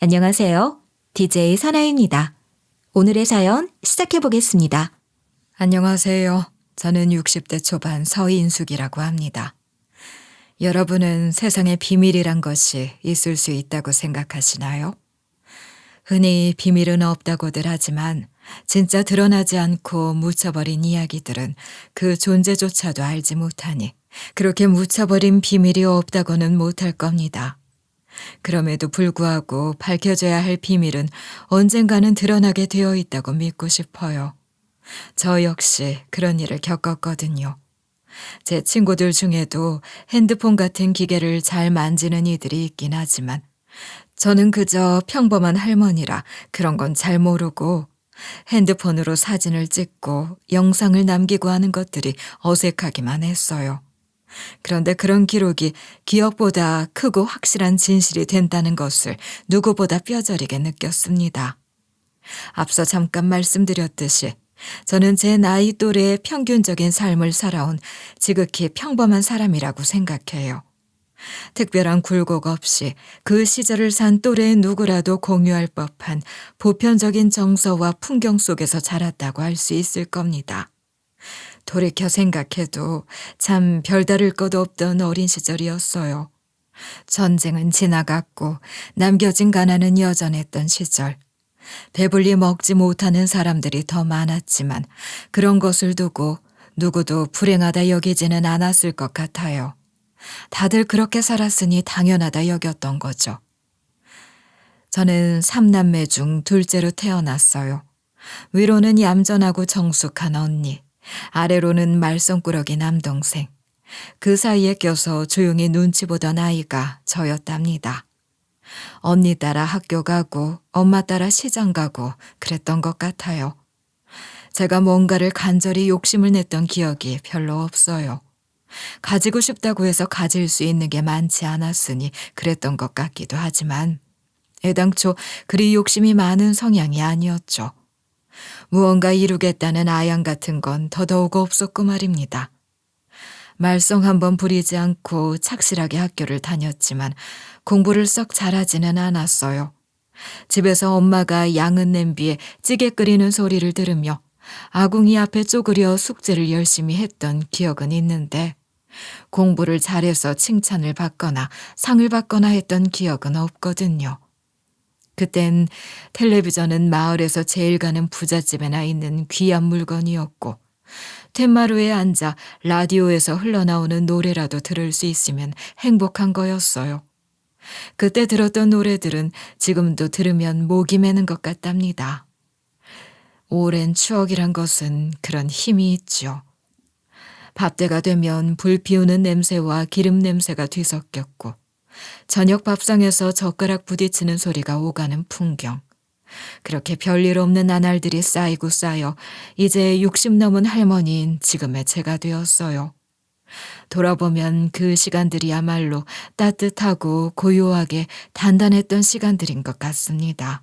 안녕하세요. DJ 선아입니다. 오늘의 사연 시작해 보겠습니다. 안녕하세요. 저는 60대 초반 서인숙이라고 합니다. 여러분은 세상에 비밀이란 것이 있을 수 있다고 생각하시나요? 흔히 비밀은 없다고들 하지만 진짜 드러나지 않고 묻혀버린 이야기들은 그 존재조차도 알지 못하니 그렇게 묻혀버린 비밀이 없다고는 못할 겁니다. 그럼에도 불구하고 밝혀져야 할 비밀은 언젠가는 드러나게 되어 있다고 믿고 싶어요. 저 역시 그런 일을 겪었거든요. 제 친구들 중에도 핸드폰 같은 기계를 잘 만지는 이들이 있긴 하지만 저는 그저 평범한 할머니라 그런 건 잘 모르고 핸드폰으로 사진을 찍고 영상을 남기고 하는 것들이 어색하기만 했어요. 그런데 그런 기록이 기억보다 크고 확실한 진실이 된다는 것을 누구보다 뼈저리게 느꼈습니다. 앞서 잠깐 말씀드렸듯이 저는 제 나이 또래의 평균적인 삶을 살아온 지극히 평범한 사람이라고 생각해요. 특별한 굴곡 없이 그 시절을 산 또래의 누구라도 공유할 법한 보편적인 정서와 풍경 속에서 자랐다고 할 수 있을 겁니다. 돌이켜 생각해도 참 별다를 것 없던 어린 시절이었어요. 전쟁은 지나갔고 남겨진 가난은 여전했던 시절. 배불리 먹지 못하는 사람들이 더 많았지만 그런 것을 두고 누구도 불행하다 여기지는 않았을 것 같아요. 다들 그렇게 살았으니 당연하다 여겼던 거죠. 저는 3남매 중 둘째로 태어났어요. 위로는 얌전하고 정숙한 언니, 아래로는 말썽꾸러기 남동생. 그 사이에 껴서 조용히 눈치 보던 아이가 저였답니다. 언니 따라 학교 가고 엄마 따라 시장 가고 그랬던 것 같아요. 제가 뭔가를 간절히 욕심을 냈던 기억이 별로 없어요. 가지고 싶다고 해서 가질 수 있는 게 많지 않았으니 그랬던 것 같기도 하지만 애당초 그리 욕심이 많은 성향이 아니었죠. 무언가 이루겠다는 아양 같은 건 더더욱 없었고 말입니다. 말썽 한번 부리지 않고 착실하게 학교를 다녔지만 공부를 썩 잘하지는 않았어요. 집에서 엄마가 양은 냄비에 찌개 끓이는 소리를 들으며 아궁이 앞에 쪼그려 숙제를 열심히 했던 기억은 있는데 공부를 잘해서 칭찬을 받거나 상을 받거나 했던 기억은 없거든요. 그땐 텔레비전은 마을에서 제일 가는 부잣집에나 있는 귀한 물건이었고 툇마루에 앉아 라디오에서 흘러나오는 노래라도 들을 수 있으면 행복한 거였어요. 그때 들었던 노래들은 지금도 들으면 목이 메는 것 같답니다. 오랜 추억이란 것은 그런 힘이 있죠. 밥때가 되면 불 피우는 냄새와 기름 냄새가 뒤섞였고 저녁 밥상에서 젓가락 부딪히는 소리가 오가는 풍경. 그렇게 별일 없는 나날들이 쌓이고 쌓여 이제 60 넘은 할머니인 지금의 제가 되었어요. 돌아보면 그 시간들이야말로 따뜻하고 고요하게 단단했던 시간들인 것 같습니다.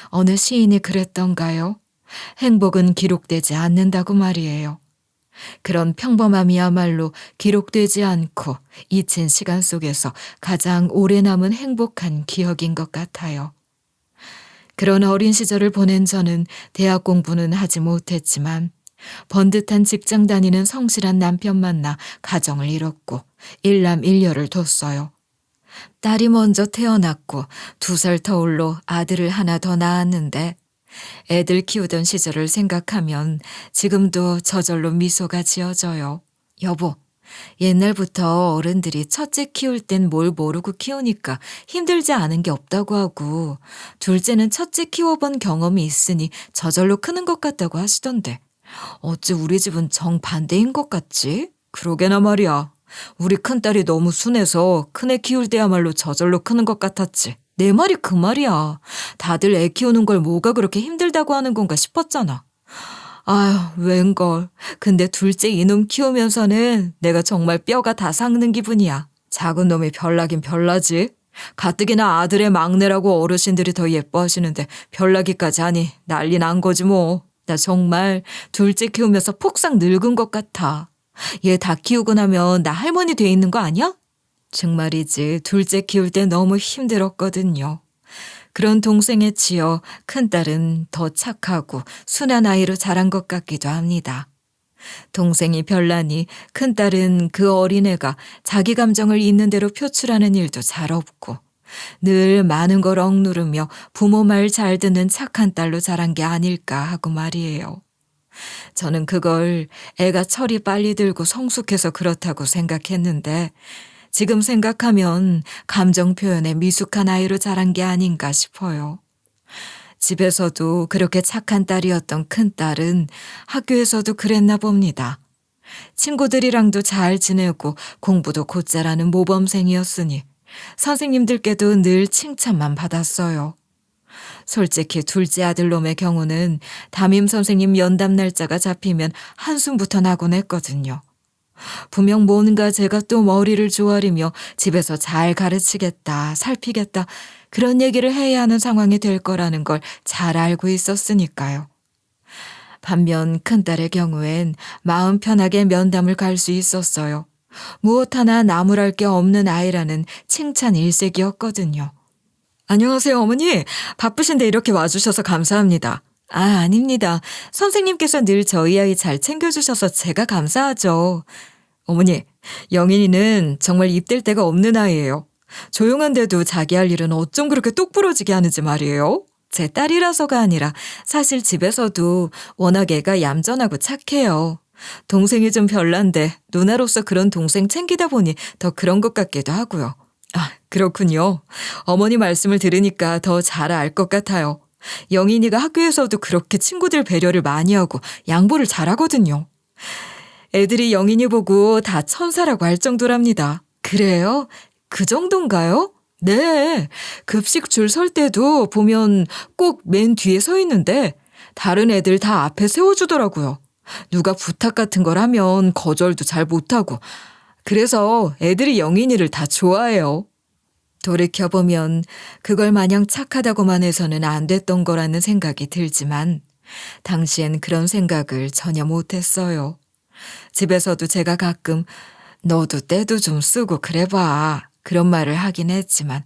어느 시인이 그랬던가요? 행복은 기록되지 않는다고 말이에요. 그런 평범함이야말로 기록되지 않고 잊힌 시간 속에서 가장 오래 남은 행복한 기억인 것 같아요. 그런 어린 시절을 보낸 저는 대학 공부는 하지 못했지만 번듯한 직장 다니는 성실한 남편 만나 가정을 이뤘고 일남일녀를 뒀어요. 딸이 먼저 태어났고 2살 터울로 아들을 하나 더 낳았는데 애들 키우던 시절을 생각하면 지금도 저절로 미소가 지어져요. 여보, 옛날부터 어른들이 첫째 키울 땐 뭘 모르고 키우니까 힘들지 않은 게 없다고 하고 둘째는 첫째 키워본 경험이 있으니 저절로 크는 것 같다고 하시던데 어찌 우리 집은 정반대인 것 같지? 그러게나 말이야. 우리 큰딸이 너무 순해서 큰애 키울 때야말로 저절로 크는 것 같았지. 내 말이 그 말이야. 다들 애 키우는 걸 뭐가 그렇게 힘들다고 하는 건가 싶었잖아. 아휴, 웬걸. 근데 둘째 이놈 키우면서는 내가 정말 뼈가 다 삭는 기분이야. 작은 놈이 별나긴 별나지. 가뜩이나 아들의 막내라고 어르신들이 더 예뻐하시는데 별나기까지 하니 난리 난 거지 뭐. 나 정말 둘째 키우면서 폭삭 늙은 것 같아. 얘 다 키우고 나면 나 할머니 돼 있는 거 아니야? 정말이지 둘째 키울 때 너무 힘들었거든요. 그런 동생에 치여 큰딸은 더 착하고 순한 아이로 자란 것 같기도 합니다. 동생이 별나니 큰딸은 그 어린애가 자기 감정을 있는 대로 표출하는 일도 잘 없고 늘 많은 걸 억누르며 부모 말 잘 듣는 착한 딸로 자란 게 아닐까 하고 말이에요. 저는 그걸 애가 철이 빨리 들고 성숙해서 그렇다고 생각했는데 지금 생각하면 감정 표현에 미숙한 아이로 자란 게 아닌가 싶어요. 집에서도 그렇게 착한 딸이었던 큰딸은 학교에서도 그랬나 봅니다. 친구들이랑도 잘 지내고 공부도 곧잘하는 모범생이었으니 선생님들께도 늘 칭찬만 받았어요. 솔직히 둘째 아들놈의 경우는 담임 선생님 면담 날짜가 잡히면 한숨부터 나곤 했거든요. 분명 뭔가 제가 또 머리를 조아리며 집에서 잘 가르치겠다, 살피겠다 그런 얘기를 해야 하는 상황이 될 거라는 걸 잘 알고 있었으니까요. 반면 큰딸의 경우엔 마음 편하게 면담을 갈 수 있었어요. 무엇 하나 나무랄 게 없는 아이라는 칭찬 일색이었거든요. 안녕하세요, 어머니. 바쁘신데 이렇게 와주셔서 감사합니다. 아닙니다. 선생님께서 늘 저희 아이 잘 챙겨주셔서 제가 감사하죠. 어머니, 영인이는 정말 입댈 데가 없는 아이예요. 조용한데도 자기 할 일은 어쩜 그렇게 똑부러지게 하는지 말이에요. 제 딸이라서가 아니라 사실 집에서도 워낙 애가 얌전하고 착해요. 동생이 좀 별난데 누나로서 그런 동생 챙기다 보니 더 그런 것 같기도 하고요. 그렇군요. 어머니 말씀을 들으니까 더 잘 알 것 같아요. 영인이가 학교에서도 그렇게 친구들 배려를 많이 하고 양보를 잘하거든요. 애들이 영인이 보고 다 천사라고 할 정도랍니다. 그래요? 그 정도인가요? 네. 급식 줄 설 때도 보면 꼭 맨 뒤에 서 있는데 다른 애들 다 앞에 세워주더라고요. 누가 부탁 같은 걸 하면 거절도 잘 못하고 그래서 애들이 영인이를 다 좋아해요. 돌이켜보면 그걸 마냥 착하다고만 해서는 안 됐던 거라는 생각이 들지만 당시엔 그런 생각을 전혀 못했어요. 집에서도 제가 가끔 너도 때도 좀 쓰고 그래봐 그런 말을 하긴 했지만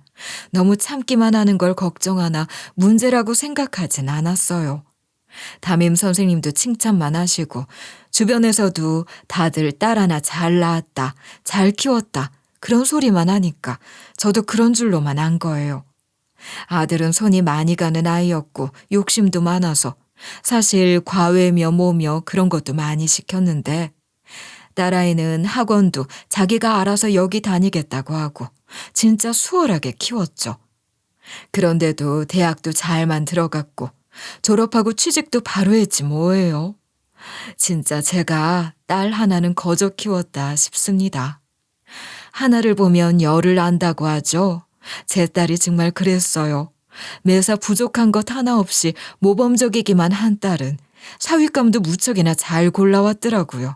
너무 참기만 하는 걸 걱정하나 문제라고 생각하진 않았어요. 담임 선생님도 칭찬만 하시고 주변에서도 다들 딸 하나 잘 낳았다, 잘 키웠다 그런 소리만 하니까 저도 그런 줄로만 안 거예요. 아들은 손이 많이 가는 아이였고 욕심도 많아서 사실 과외며 뭐며 그런 것도 많이 시켰는데 딸아이는 학원도 자기가 알아서 여기 다니겠다고 하고 진짜 수월하게 키웠죠. 그런데도 대학도 잘만 들어갔고 졸업하고 취직도 바로 했지 뭐예요. 진짜 제가 딸 하나는 거저 키웠다 싶습니다. 하나를 보면 열을 안다고 하죠. 제 딸이 정말 그랬어요. 매사 부족한 것 하나 없이 모범적이기만 한 딸은 사윗감도 무척이나 잘 골라왔더라고요.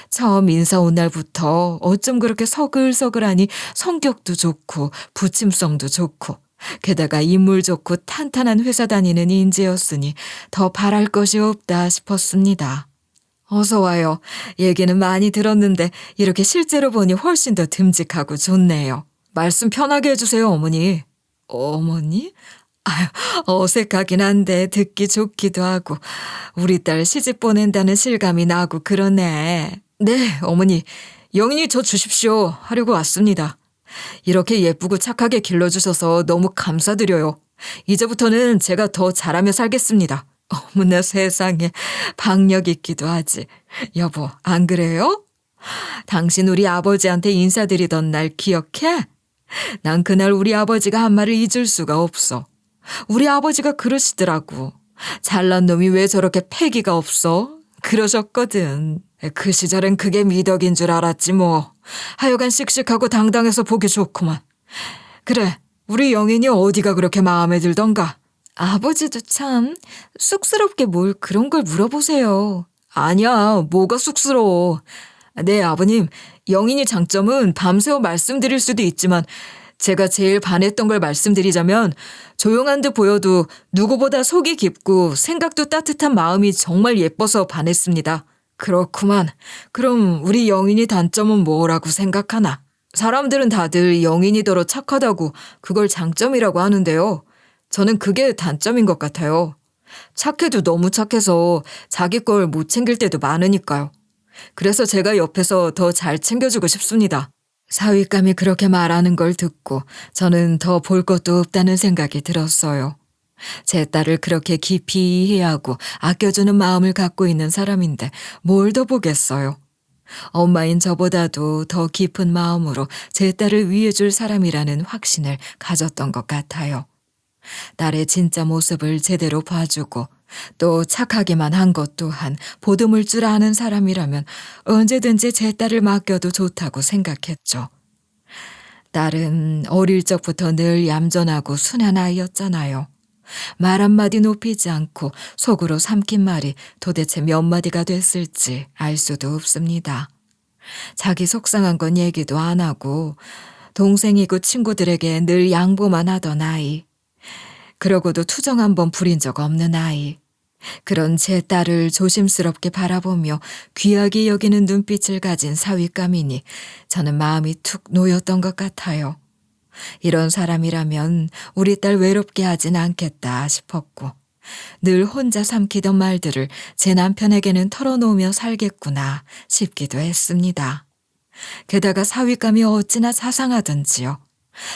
처음 인사 온 날부터 어쩜 그렇게 서글서글하니 성격도 좋고 부침성도 좋고 게다가 인물 좋고 탄탄한 회사 다니는 인재였으니 더 바랄 것이 없다 싶었습니다. 어서 와요. 얘기는 많이 들었는데 이렇게 실제로 보니 훨씬 더 듬직하고 좋네요. 말씀 편하게 해주세요, 어머니. 어머니? 아유, 어색하긴 한데 듣기 좋기도 하고 우리 딸 시집 보낸다는 실감이 나고 그러네. 네, 어머니. 영인이 저 주십시오 하려고 왔습니다. 이렇게 예쁘고 착하게 길러주셔서 너무 감사드려요. 이제부터는 제가 더 잘하며 살겠습니다. 어머나 세상에 박력 있기도 하지. 여보, 안 그래요? 당신 우리 아버지한테 인사드리던 날 기억해? 난 그날 우리 아버지가 한 말을 잊을 수가 없어. 우리 아버지가 그러시더라고. 잘난 놈이 왜 저렇게 패기가 없어? 그러셨거든. 그 시절엔 그게 미덕인 줄 알았지 뭐. 하여간 씩씩하고 당당해서 보기 좋구만. 그래, 우리 영인이 어디가 그렇게 마음에 들던가? 아버지도 참 쑥스럽게 뭘 그런 걸 물어보세요. 아니야, 뭐가 쑥스러워. 네, 아버님, 영인이 장점은 밤새워 말씀드릴 수도 있지만 제가 제일 반했던 걸 말씀드리자면 조용한 듯 보여도 누구보다 속이 깊고 생각도 따뜻한 마음이 정말 예뻐서 반했습니다. 그렇구만. 그럼 우리 영인이 단점은 뭐라고 생각하나? 사람들은 다들 영인이더러 착하다고 그걸 장점이라고 하는데요. 저는 그게 단점인 것 같아요. 착해도 너무 착해서 자기 걸 못 챙길 때도 많으니까요. 그래서 제가 옆에서 더 잘 챙겨주고 싶습니다. 사윗감이 그렇게 말하는 걸 듣고 저는 더 볼 것도 없다는 생각이 들었어요. 제 딸을 그렇게 깊이 이해하고 아껴주는 마음을 갖고 있는 사람인데 뭘 더 보겠어요. 엄마인 저보다도 더 깊은 마음으로 제 딸을 위해줄 사람이라는 확신을 가졌던 것 같아요. 딸의 진짜 모습을 제대로 봐주고 또 착하기만 한 것 또한 보듬을 줄 아는 사람이라면 언제든지 제 딸을 맡겨도 좋다고 생각했죠. 딸은 어릴 적부터 늘 얌전하고 순한 아이였잖아요. 말 한마디 높이지 않고 속으로 삼킨 말이 도대체 몇 마디가 됐을지 알 수도 없습니다. 자기 속상한 건 얘기도 안 하고 동생이고 친구들에게 늘 양보만 하던 아이. 그러고도 투정 한 번 부린 적 없는 아이. 그런 제 딸을 조심스럽게 바라보며 귀하게 여기는 눈빛을 가진 사윗감이니 저는 마음이 툭 놓였던 것 같아요. 이런 사람이라면 우리 딸 외롭게 하진 않겠다 싶었고 늘 혼자 삼키던 말들을 제 남편에게는 털어놓으며 살겠구나 싶기도 했습니다. 게다가 사윗감이 어찌나 자상하던지요.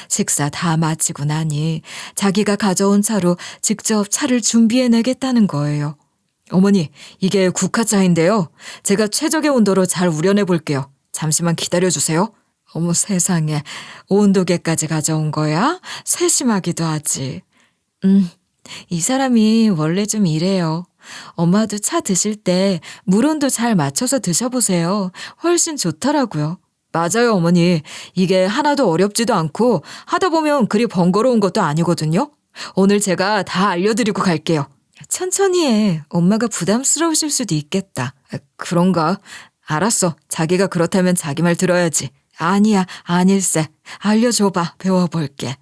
식사 다 마치고 나니 자기가 가져온 차로 직접 차를 준비해내겠다는 거예요. 어머니, 이게 국화차인데요. 제가 최적의 온도로 잘 우려내 볼게요. 잠시만 기다려주세요. 어머 세상에, 온도계까지 가져온 거야? 세심하기도 하지. 이 사람이 원래 좀 이래요. 엄마도 차 드실 때 물 온도 잘 맞춰서 드셔보세요. 훨씬 좋더라고요. 맞아요, 어머니. 이게 하나도 어렵지도 않고 하다 보면 그리 번거로운 것도 아니거든요. 오늘 제가 다 알려드리고 갈게요. 천천히 해. 엄마가 부담스러우실 수도 있겠다. 그런가? 알았어. 자기가 그렇다면 자기 말 들어야지. 아니야, 아닐세. 알려줘봐. 배워볼게.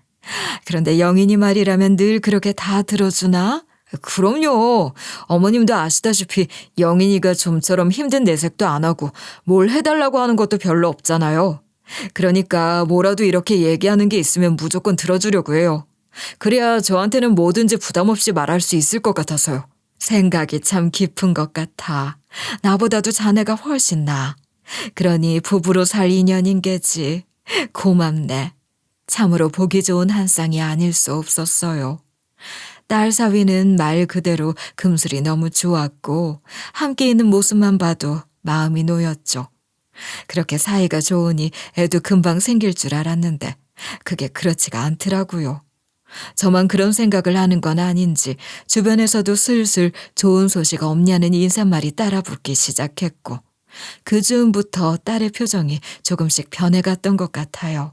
그런데 영인이 말이라면 늘 그렇게 다 들어주나? 그럼요. 어머님도 아시다시피 영인이가 좀처럼 힘든 내색도 안 하고 뭘 해달라고 하는 것도 별로 없잖아요. 그러니까 뭐라도 이렇게 얘기하는 게 있으면 무조건 들어주려고 해요. 그래야 저한테는 뭐든지 부담 없이 말할 수 있을 것 같아서요. 생각이 참 깊은 것 같아. 나보다도 자네가 훨씬 나아. 그러니 부부로 살 인연인 게지. 고맙네. 참으로 보기 좋은 한 쌍이 아닐 수 없었어요. 딸 사위는 말 그대로 금슬이 너무 좋았고 함께 있는 모습만 봐도 마음이 놓였죠. 그렇게 사이가 좋으니 애도 금방 생길 줄 알았는데 그게 그렇지가 않더라고요. 저만 그런 생각을 하는 건 아닌지 주변에서도 슬슬 좋은 소식 없냐는 인사말이 따라붙기 시작했고 그 즈음부터 딸의 표정이 조금씩 변해갔던 것 같아요.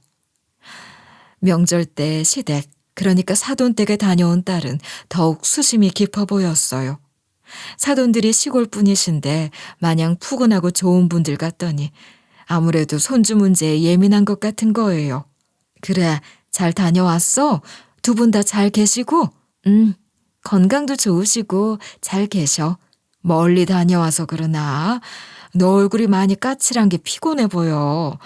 명절 때 시댁, 그러니까 사돈댁에 다녀온 딸은 더욱 수심이 깊어 보였어요. 사돈들이 시골뿐이신데 마냥 푸근하고 좋은 분들 같더니 아무래도 손주 문제에 예민한 것 같은 거예요. 그래, 잘 다녀왔어? 두 분 다 잘 계시고? 건강도 좋으시고 잘 계셔. 멀리 다녀와서 그러나? 너 얼굴이 많이 까칠한 게 피곤해 보여.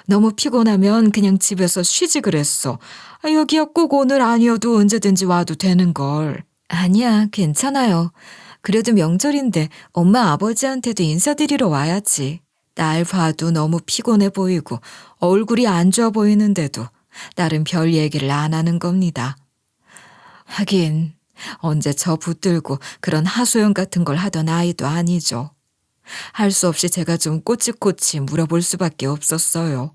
너무 피곤하면 그냥 집에서 쉬지 그랬어. 여기야 꼭 오늘 아니어도 언제든지 와도 되는걸. 아니야, 괜찮아요. 그래도 명절인데 엄마 아버지한테도 인사드리러 와야지. 날 봐도 너무 피곤해 보이고 얼굴이 안 좋아 보이는데도 딸은 별 얘기를 안 하는 겁니다. 하긴 언제 저 붙들고 그런 하소연 같은 걸 하던 아이도 아니죠. 할 수 없이 제가 좀 꼬치꼬치 물어볼 수밖에 없었어요.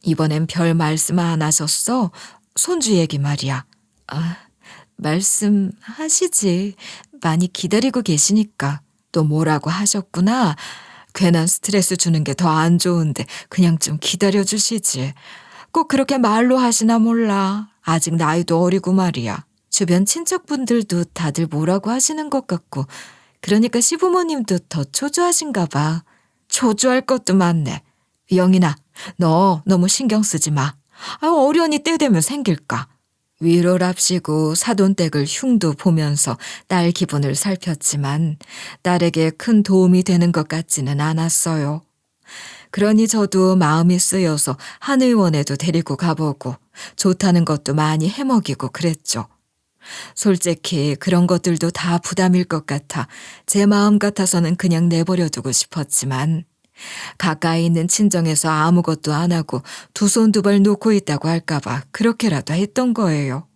이번엔 별 말씀 안 하셨어? 손주 얘기 말이야. 말씀하시지. 많이 기다리고 계시니까. 또 뭐라고 하셨구나. 괜한 스트레스 주는 게 더 안 좋은데 그냥 좀 기다려주시지. 꼭 그렇게 말로 하시나 몰라. 아직 나이도 어리고 말이야. 주변 친척분들도 다들 뭐라고 하시는 것 같고 그러니까 시부모님도 더 초조하신가 봐. 초조할 것도 많네. 영인아, 너 너무 신경 쓰지 마. 어련히 때 되면 생길까. 위로랍시고 사돈댁을 흉도 보면서 딸 기분을 살폈지만 딸에게 큰 도움이 되는 것 같지는 않았어요. 그러니 저도 마음이 쓰여서 한 의원에도 데리고 가보고 좋다는 것도 많이 해먹이고 그랬죠. 솔직히 그런 것들도 다 부담일 것 같아 제 마음 같아서는 그냥 내버려 두고 싶었지만 가까이 있는 친정에서 아무것도 안 하고 두 손 두 발 놓고 있다고 할까봐 그렇게라도 했던 거예요.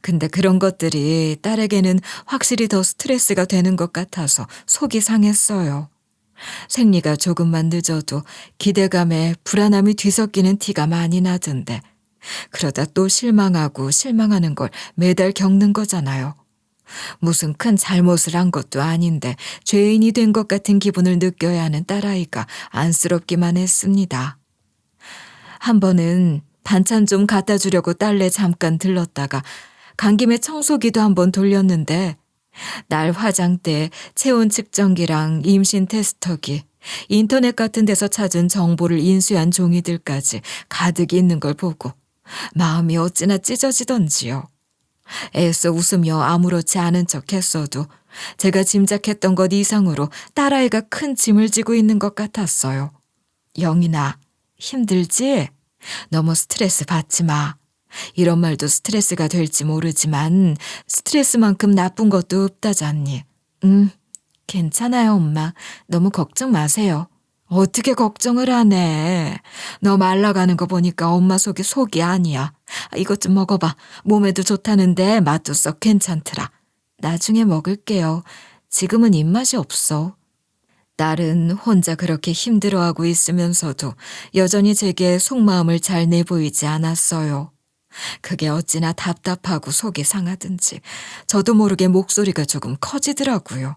근데 그런 것들이 딸에게는 확실히 더 스트레스가 되는 것 같아서 속이 상했어요. 생리가 조금만 늦어도 기대감에 불안함이 뒤섞이는 티가 많이 나던데 그러다 또 실망하고 실망하는 걸 매달 겪는 거잖아요. 무슨 큰 잘못을 한 것도 아닌데 죄인이 된 것 같은 기분을 느껴야 하는 딸아이가 안쓰럽기만 했습니다. 한 번은 반찬 좀 갖다 주려고 딸네 잠깐 들렀다가 간 김에 청소기도 한번 돌렸는데 날 화장대, 체온 측정기랑 임신 테스터기, 인터넷 같은 데서 찾은 정보를 인수한 종이들까지 가득 있는 걸 보고 마음이 어찌나 찢어지던지요. 애써 웃으며 아무렇지 않은 척 했어도 제가 짐작했던 것 이상으로 딸아이가 큰 짐을 지고 있는 것 같았어요. 영인아, 힘들지? 너무 스트레스 받지 마. 이런 말도 스트레스가 될지 모르지만 스트레스만큼 나쁜 것도 없다잖니. 괜찮아요, 엄마. 너무 걱정 마세요. 어떻게 걱정을 하네. 너 말라가는 거 보니까 엄마 속이 아니야. 이것 좀 먹어봐. 몸에도 좋다는데 맛도 썩 괜찮더라. 나중에 먹을게요. 지금은 입맛이 없어. 딸은 혼자 그렇게 힘들어하고 있으면서도 여전히 제게 속마음을 잘 내보이지 않았어요. 그게 어찌나 답답하고 속이 상하든지 저도 모르게 목소리가 조금 커지더라고요.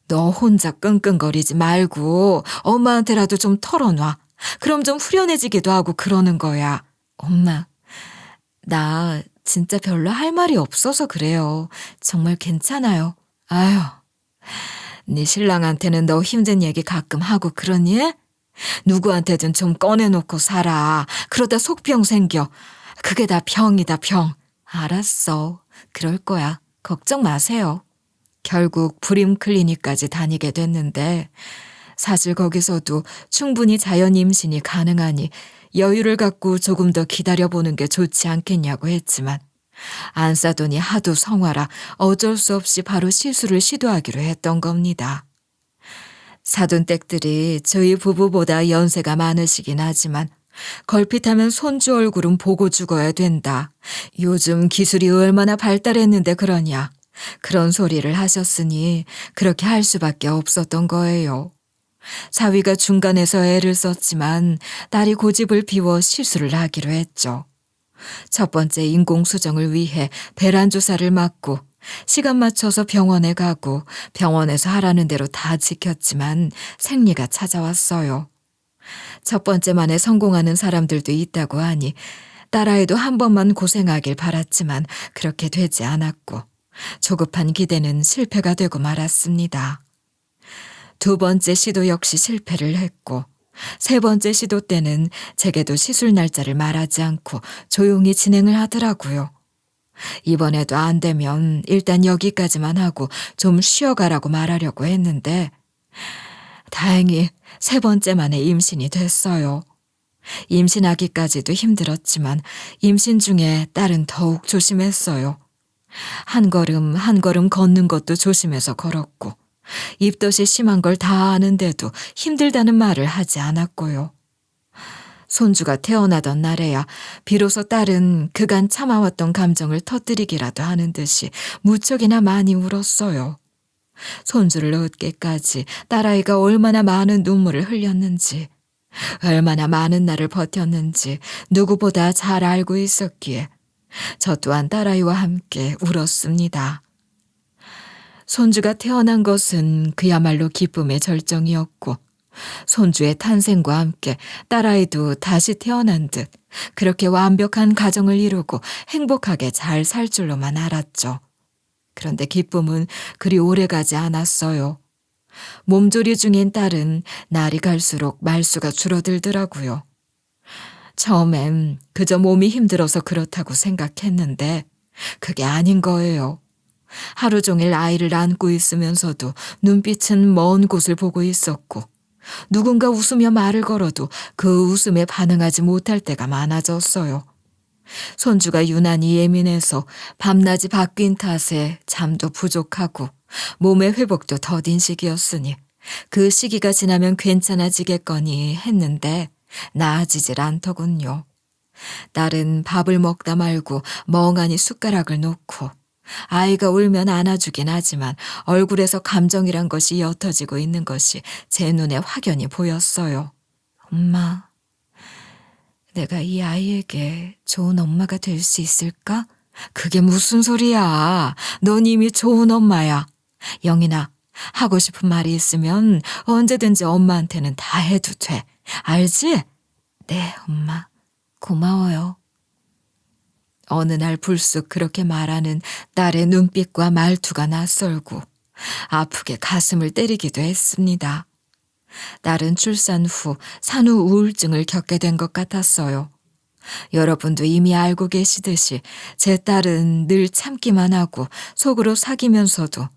너 혼자 끙끙거리지 말고 엄마한테라도 좀 털어놔. 그럼 좀 후련해지기도 하고 그러는 거야. 엄마, 나 진짜 별로 할 말이 없어서 그래요. 정말 괜찮아요. 아휴, 네 신랑한테는 너 힘든 얘기 가끔 하고 그러니? 누구한테든 좀 꺼내놓고 살아. 그러다 속병 생겨. 그게 다 병이다, 병. 알았어. 그럴 거야. 걱정 마세요. 결국 불임 클리닉까지 다니게 됐는데 사실 거기서도 충분히 자연 임신이 가능하니 여유를 갖고 조금 더 기다려보는 게 좋지 않겠냐고 했지만 안 싸더니 하도 성화라 어쩔 수 없이 바로 시술을 시도하기로 했던 겁니다. 사돈댁들이 저희 부부보다 연세가 많으시긴 하지만 걸핏하면 손주 얼굴은 보고 죽어야 된다. 요즘 기술이 얼마나 발달했는데 그러냐. 그런 소리를 하셨으니 그렇게 할 수밖에 없었던 거예요. 사위가 중간에서 애를 썼지만 딸이 고집을 피워 시술을 하기로 했죠. 첫 번째 인공수정을 위해 배란 주사를 맞고 시간 맞춰서 병원에 가고 병원에서 하라는 대로 다 지켰지만 생리가 찾아왔어요. 첫 번째만에 성공하는 사람들도 있다고 하니 딸아이도 한 번만 고생하길 바랐지만 그렇게 되지 않았고 조급한 기대는 실패가 되고 말았습니다. 두 번째 시도 역시 실패를 했고 세 번째 시도 때는 제게도 시술 날짜를 말하지 않고 조용히 진행을 하더라고요. 이번에도 안 되면 일단 여기까지만 하고 좀 쉬어가라고 말하려고 했는데 다행히 세 번째 만에 임신이 됐어요. 임신하기까지도 힘들었지만 임신 중에 딸은 더욱 조심했어요. 한 걸음 한 걸음 걷는 것도 조심해서 걸었고 입덧이 심한 걸 다 아는데도 힘들다는 말을 하지 않았고요. 손주가 태어나던 날에야 비로소 딸은 그간 참아왔던 감정을 터뜨리기라도 하는 듯이 무척이나 많이 울었어요. 손주를 얻기까지 딸아이가 얼마나 많은 눈물을 흘렸는지, 얼마나 많은 날을 버텼는지 누구보다 잘 알고 있었기에 저 또한 딸아이와 함께 울었습니다. 손주가 태어난 것은 그야말로 기쁨의 절정이었고 손주의 탄생과 함께 딸아이도 다시 태어난 듯 그렇게 완벽한 가정을 이루고 행복하게 잘 살 줄로만 알았죠. 그런데 기쁨은 그리 오래가지 않았어요. 몸조리 중인 딸은 날이 갈수록 말수가 줄어들더라고요. 처음엔 그저 몸이 힘들어서 그렇다고 생각했는데 그게 아닌 거예요. 하루 종일 아이를 안고 있으면서도 눈빛은 먼 곳을 보고 있었고 누군가 웃으며 말을 걸어도 그 웃음에 반응하지 못할 때가 많아졌어요. 손주가 유난히 예민해서 밤낮이 바뀐 탓에 잠도 부족하고 몸의 회복도 더딘 시기였으니 그 시기가 지나면 괜찮아지겠거니 했는데 나아지질 않더군요. 딸은 밥을 먹다 말고 멍하니 숟가락을 놓고 아이가 울면 안아주긴 하지만 얼굴에서 감정이란 것이 옅어지고 있는 것이 제 눈에 확연히 보였어요. 엄마, 내가 이 아이에게 좋은 엄마가 될 수 있을까? 그게 무슨 소리야. 넌 이미 좋은 엄마야. 영인아, 하고 싶은 말이 있으면 언제든지 엄마한테는 다 해도 돼. 알지? 네, 엄마. 고마워요. 어느 날 불쑥 그렇게 말하는 딸의 눈빛과 말투가 낯설고 아프게 가슴을 때리기도 했습니다. 딸은 출산 후 산후 우울증을 겪게 된 것 같았어요. 여러분도 이미 알고 계시듯이 제 딸은 늘 참기만 하고 속으로 사귀면서도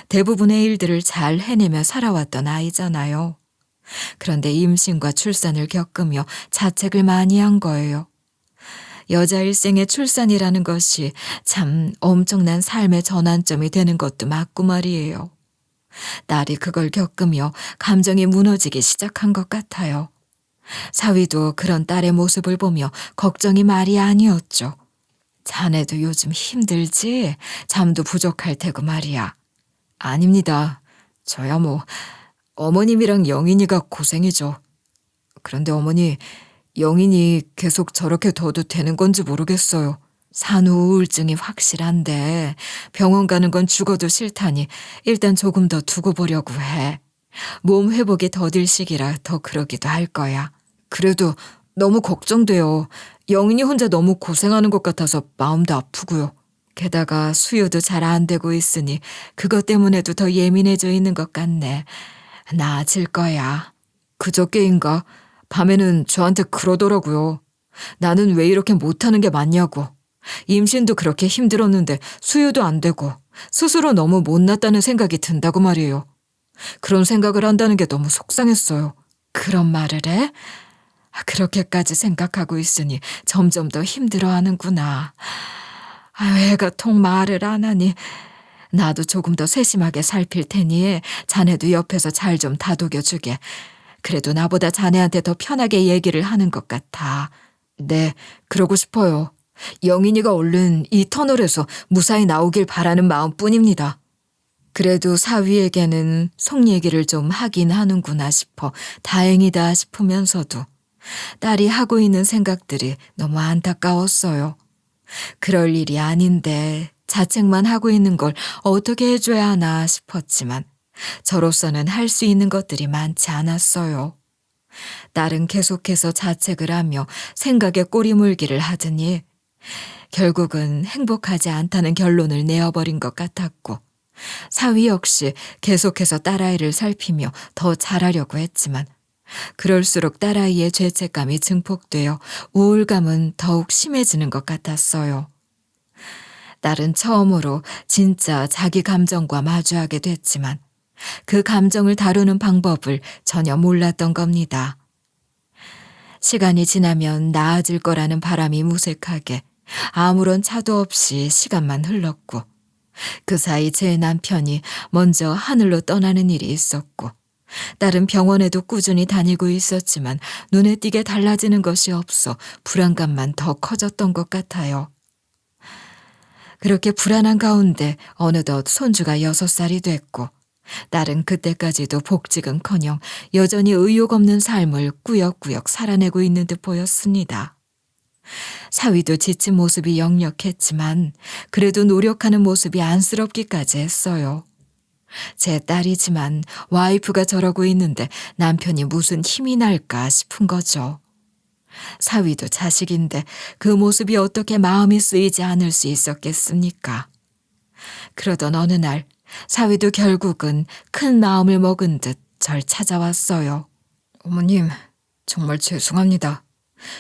대부분의 일들을 잘 해내며 살아왔던 아이잖아요. 그런데 임신과 출산을 겪으며 자책을 많이 한 거예요. 여자 일생의 출산이라는 것이 참 엄청난 삶의 전환점이 되는 것도 맞고 말이에요. 딸이 그걸 겪으며 감정이 무너지기 시작한 것 같아요. 사위도 그런 딸의 모습을 보며 걱정이 말이 아니었죠. 자네도 요즘 힘들지? 잠도 부족할 테고 말이야. 아닙니다. 저야 뭐 어머님이랑 영인이가 고생이죠. 그런데 어머니, 영인이 계속 저렇게 둬도 되는 건지 모르겠어요. 산후 우울증이 확실한데 병원 가는 건 죽어도 싫다니 일단 조금 더 두고 보려고 해. 몸 회복이 더딜 시기라 더 그러기도 할 거야. 그래도 너무 걱정돼요. 영인이 혼자 너무 고생하는 것 같아서 마음도 아프고요. 게다가 수유도 잘 안 되고 있으니 그것 때문에도 더 예민해져 있는 것 같네. 나아질 거야. 그저께인가 밤에는 저한테 그러더라고요. 나는 왜 이렇게 못하는 게 맞냐고. 임신도 그렇게 힘들었는데 수유도 안 되고 스스로 너무 못났다는 생각이 든다고 말이에요. 그런 생각을 한다는 게 너무 속상했어요. 그런 말을 해? 그렇게까지 생각하고 있으니 점점 더 힘들어하는구나. 애가 통 말을 안 하니 나도 조금 더 세심하게 살필 테니 자네도 옆에서 잘 좀 다독여주게. 그래도 나보다 자네한테 더 편하게 얘기를 하는 것 같아. 네, 그러고 싶어요. 영인이가 얼른 이 터널에서 무사히 나오길 바라는 마음뿐입니다. 그래도 사위에게는 속 얘기를 좀 하긴 하는구나 싶어 다행이다 싶으면서도 딸이 하고 있는 생각들이 너무 안타까웠어요. 그럴 일이 아닌데 자책만 하고 있는 걸 어떻게 해줘야 하나 싶었지만 저로서는 할 수 있는 것들이 많지 않았어요. 딸은 계속해서 자책을 하며 생각에 꼬리물기를 하더니 결국은 행복하지 않다는 결론을 내어버린 것 같았고 사위 역시 계속해서 딸아이를 살피며 더 잘하려고 했지만 그럴수록 딸아이의 죄책감이 증폭되어 우울감은 더욱 심해지는 것 같았어요. 딸은 처음으로 진짜 자기 감정과 마주하게 됐지만 그 감정을 다루는 방법을 전혀 몰랐던 겁니다. 시간이 지나면 나아질 거라는 바람이 무색하게 아무런 차도 없이 시간만 흘렀고 그 사이 제 남편이 먼저 하늘로 떠나는 일이 있었고 딸은 병원에도 꾸준히 다니고 있었지만 눈에 띄게 달라지는 것이 없어 불안감만 더 커졌던 것 같아요. 그렇게 불안한 가운데 어느덧 손주가 6살이 됐고 딸은 그때까지도 복직은커녕 여전히 의욕 없는 삶을 꾸역꾸역 살아내고 있는 듯 보였습니다. 사위도 지친 모습이 역력했지만 그래도 노력하는 모습이 안쓰럽기까지 했어요. 제 딸이지만 와이프가 저러고 있는데 남편이 무슨 힘이 날까 싶은 거죠. 사위도 자식인데 그 모습이 어떻게 마음이 쓰이지 않을 수 있었겠습니까? 그러던 어느 날 사위도 결국은 큰 마음을 먹은 듯 절 찾아왔어요. 어머님, 정말 죄송합니다.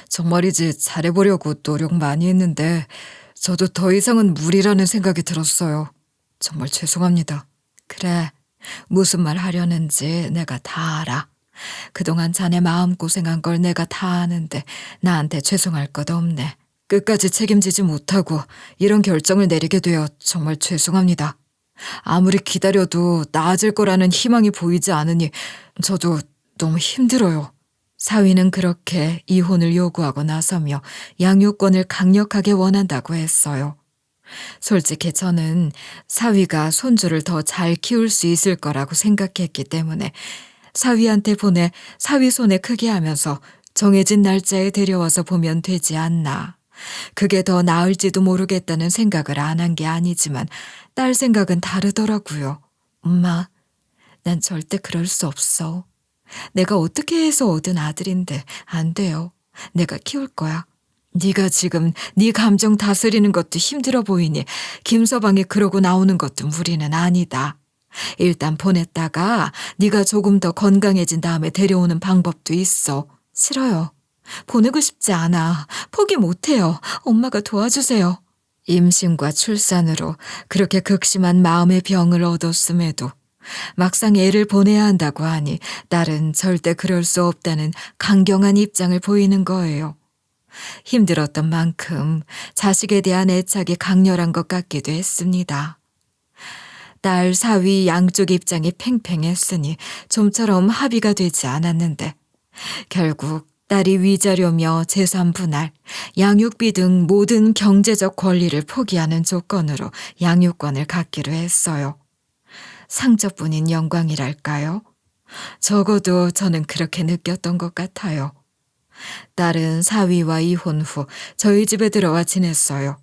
정말이지 잘해보려고 노력 많이 했는데 저도 더 이상은 무리라는 생각이 들었어요. 정말 죄송합니다. 그래, 무슨 말 하려는지 내가 다 알아. 그동안 자네 마음고생한 걸 내가 다 아는데 나한테 죄송할 것 없네. 끝까지 책임지지 못하고 이런 결정을 내리게 되어 정말 죄송합니다. 아무리 기다려도 나아질 거라는 희망이 보이지 않으니 저도 너무 힘들어요. 사위는 그렇게 이혼을 요구하고 나서며 양육권을 강력하게 원한다고 했어요. 솔직히 저는 사위가 손주를 더 잘 키울 수 있을 거라고 생각했기 때문에 사위한테 보내 사위 손에 크게 하면서 정해진 날짜에 데려와서 보면 되지 않나. 그게 더 나을지도 모르겠다는 생각을 안 한 게 아니지만 딸 생각은 다르더라고요. 엄마, 난 절대 그럴 수 없어. 내가 어떻게 해서 얻은 아들인데 안 돼요. 내가 키울 거야. 네가 지금 네 감정 다스리는 것도 힘들어 보이니 김서방이 그러고 나오는 것도 무리는 아니다. 일단 보냈다가 네가 조금 더 건강해진 다음에 데려오는 방법도 있어. 싫어요. 보내고 싶지 않아. 포기 못해요. 엄마가 도와주세요. 임신과 출산으로 그렇게 극심한 마음의 병을 얻었음에도 막상 애를 보내야 한다고 하니 딸은 절대 그럴 수 없다는 강경한 입장을 보이는 거예요. 힘들었던 만큼 자식에 대한 애착이 강렬한 것 같기도 했습니다. 딸 사위 양쪽 입장이 팽팽했으니 좀처럼 합의가 되지 않았는데 결국 딸이 위자료며 재산 분할, 양육비 등 모든 경제적 권리를 포기하는 조건으로 양육권을 갖기로 했어요. 상처뿐인 영광이랄까요? 적어도 저는 그렇게 느꼈던 것 같아요. 딸은 사위와 이혼 후 저희 집에 들어와 지냈어요.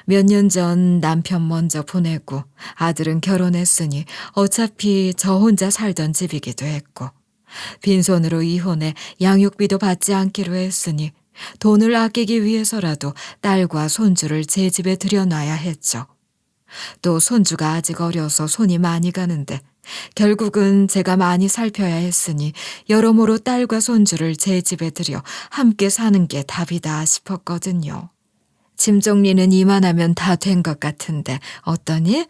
몇 년 전 남편 먼저 보내고 아들은 결혼했으니 어차피 저 혼자 살던 집이기도 했고 빈손으로 이혼해 양육비도 받지 않기로 했으니 돈을 아끼기 위해서라도 딸과 손주를 제 집에 들여놔야 했죠. 또 손주가 아직 어려서 손이 많이 가는데 결국은 제가 많이 살펴야 했으니 여러모로 딸과 손주를 제 집에 들여 함께 사는 게 답이다 싶었거든요. 짐 정리는 이만하면 다 된 것 같은데 어떠니?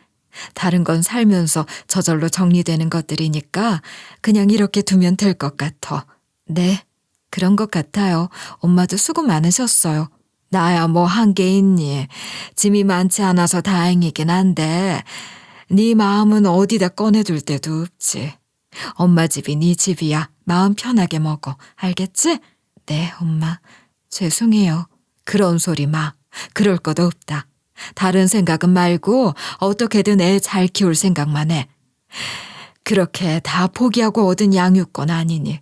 다른 건 살면서 저절로 정리되는 것들이니까 그냥 이렇게 두면 될 것 같아. 네, 그런 것 같아요. 엄마도 수고 많으셨어요. 나야 뭐 한 게 있니. 짐이 많지 않아서 다행이긴 한데 네 마음은 어디다 꺼내둘 데도 없지. 엄마 집이 네 집이야. 마음 편하게 먹어. 알겠지? 네, 엄마. 죄송해요. 그런 소리 마. 그럴 것 없다. 다른 생각은 말고 어떻게든 애 잘 키울 생각만 해. 그렇게 다 포기하고 얻은 양육권 아니니.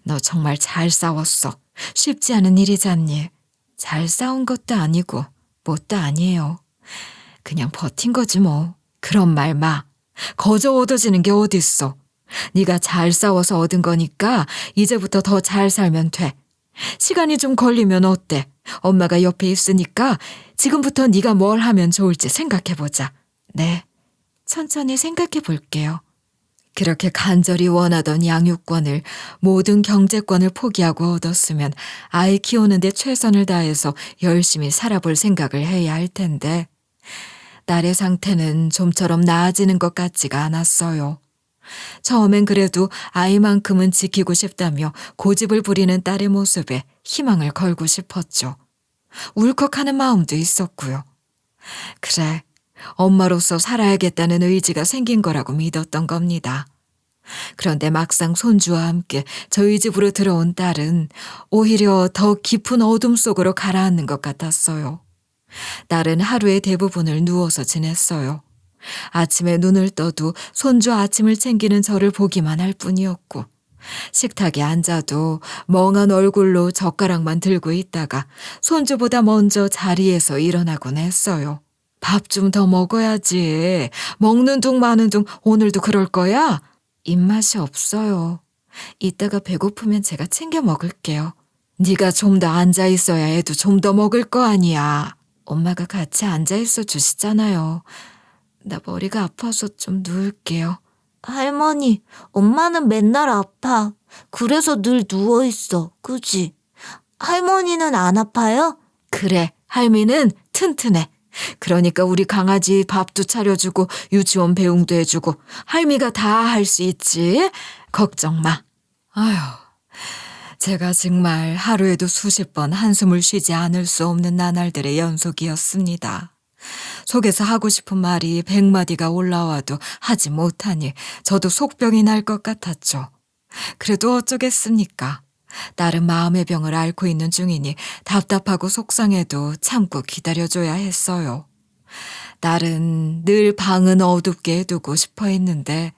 너 정말 잘 싸웠어. 쉽지 않은 일이잖니. 잘 싸운 것도 아니고 뭣도 아니에요. 그냥 버틴 거지 뭐. 그런 말 마. 거저 얻어지는 게 어딨어. 네가 잘 싸워서 얻은 거니까 이제부터 더 잘 살면 돼. 시간이 좀 걸리면 어때? 엄마가 옆에 있으니까 지금부터 네가 뭘 하면 좋을지 생각해보자. 네, 천천히 생각해 볼게요. 그렇게 간절히 원하던 양육권을 모든 경제권을 포기하고 얻었으면 아이 키우는데 최선을 다해서 열심히 살아볼 생각을 해야 할 텐데 딸의 상태는 좀처럼 나아지는 것 같지가 않았어요. 처음엔 그래도 아이만큼은 지키고 싶다며 고집을 부리는 딸의 모습에 희망을 걸고 싶었죠. 울컥하는 마음도 있었고요. 그래, 엄마로서 살아야겠다는 의지가 생긴 거라고 믿었던 겁니다. 그런데 막상 손주와 함께 저희 집으로 들어온 딸은 오히려 더 깊은 어둠 속으로 가라앉는 것 같았어요. 딸은 하루의 대부분을 누워서 지냈어요. 아침에 눈을 떠도 손주 아침을 챙기는 저를 보기만 할 뿐이었고 식탁에 앉아도 멍한 얼굴로 젓가락만 들고 있다가 손주보다 먼저 자리에서 일어나곤 했어요. 밥 좀 더 먹어야지. 먹는 둥 마는 둥 오늘도 그럴 거야? 입맛이 없어요. 이따가 배고프면 제가 챙겨 먹을게요. 네가 좀 더 앉아 있어야 애도 좀 더 먹을 거 아니야. 엄마가 같이 앉아 있어 주시잖아요. 나 머리가 아파서 좀 누울게요. 할머니, 엄마는 맨날 아파. 그래서 늘 누워있어. 그지? 할머니는 안 아파요? 그래, 할미는 튼튼해. 그러니까 우리 강아지 밥도 차려주고 유치원 배웅도 해주고 할미가 다 할 수 있지. 걱정 마. 아휴, 제가 정말 하루에도 수십 번 한숨을 쉬지 않을 수 없는 나날들의 연속이었습니다. 속에서 하고 싶은 말이 100마디가 올라와도 하지 못하니 저도 속병이 날 것 같았죠. 그래도 어쩌겠습니까? 딸은 마음의 병을 앓고 있는 중이니 답답하고 속상해도 참고 기다려줘야 했어요. 딸은 늘 방은 어둡게 해두고 싶어 했는데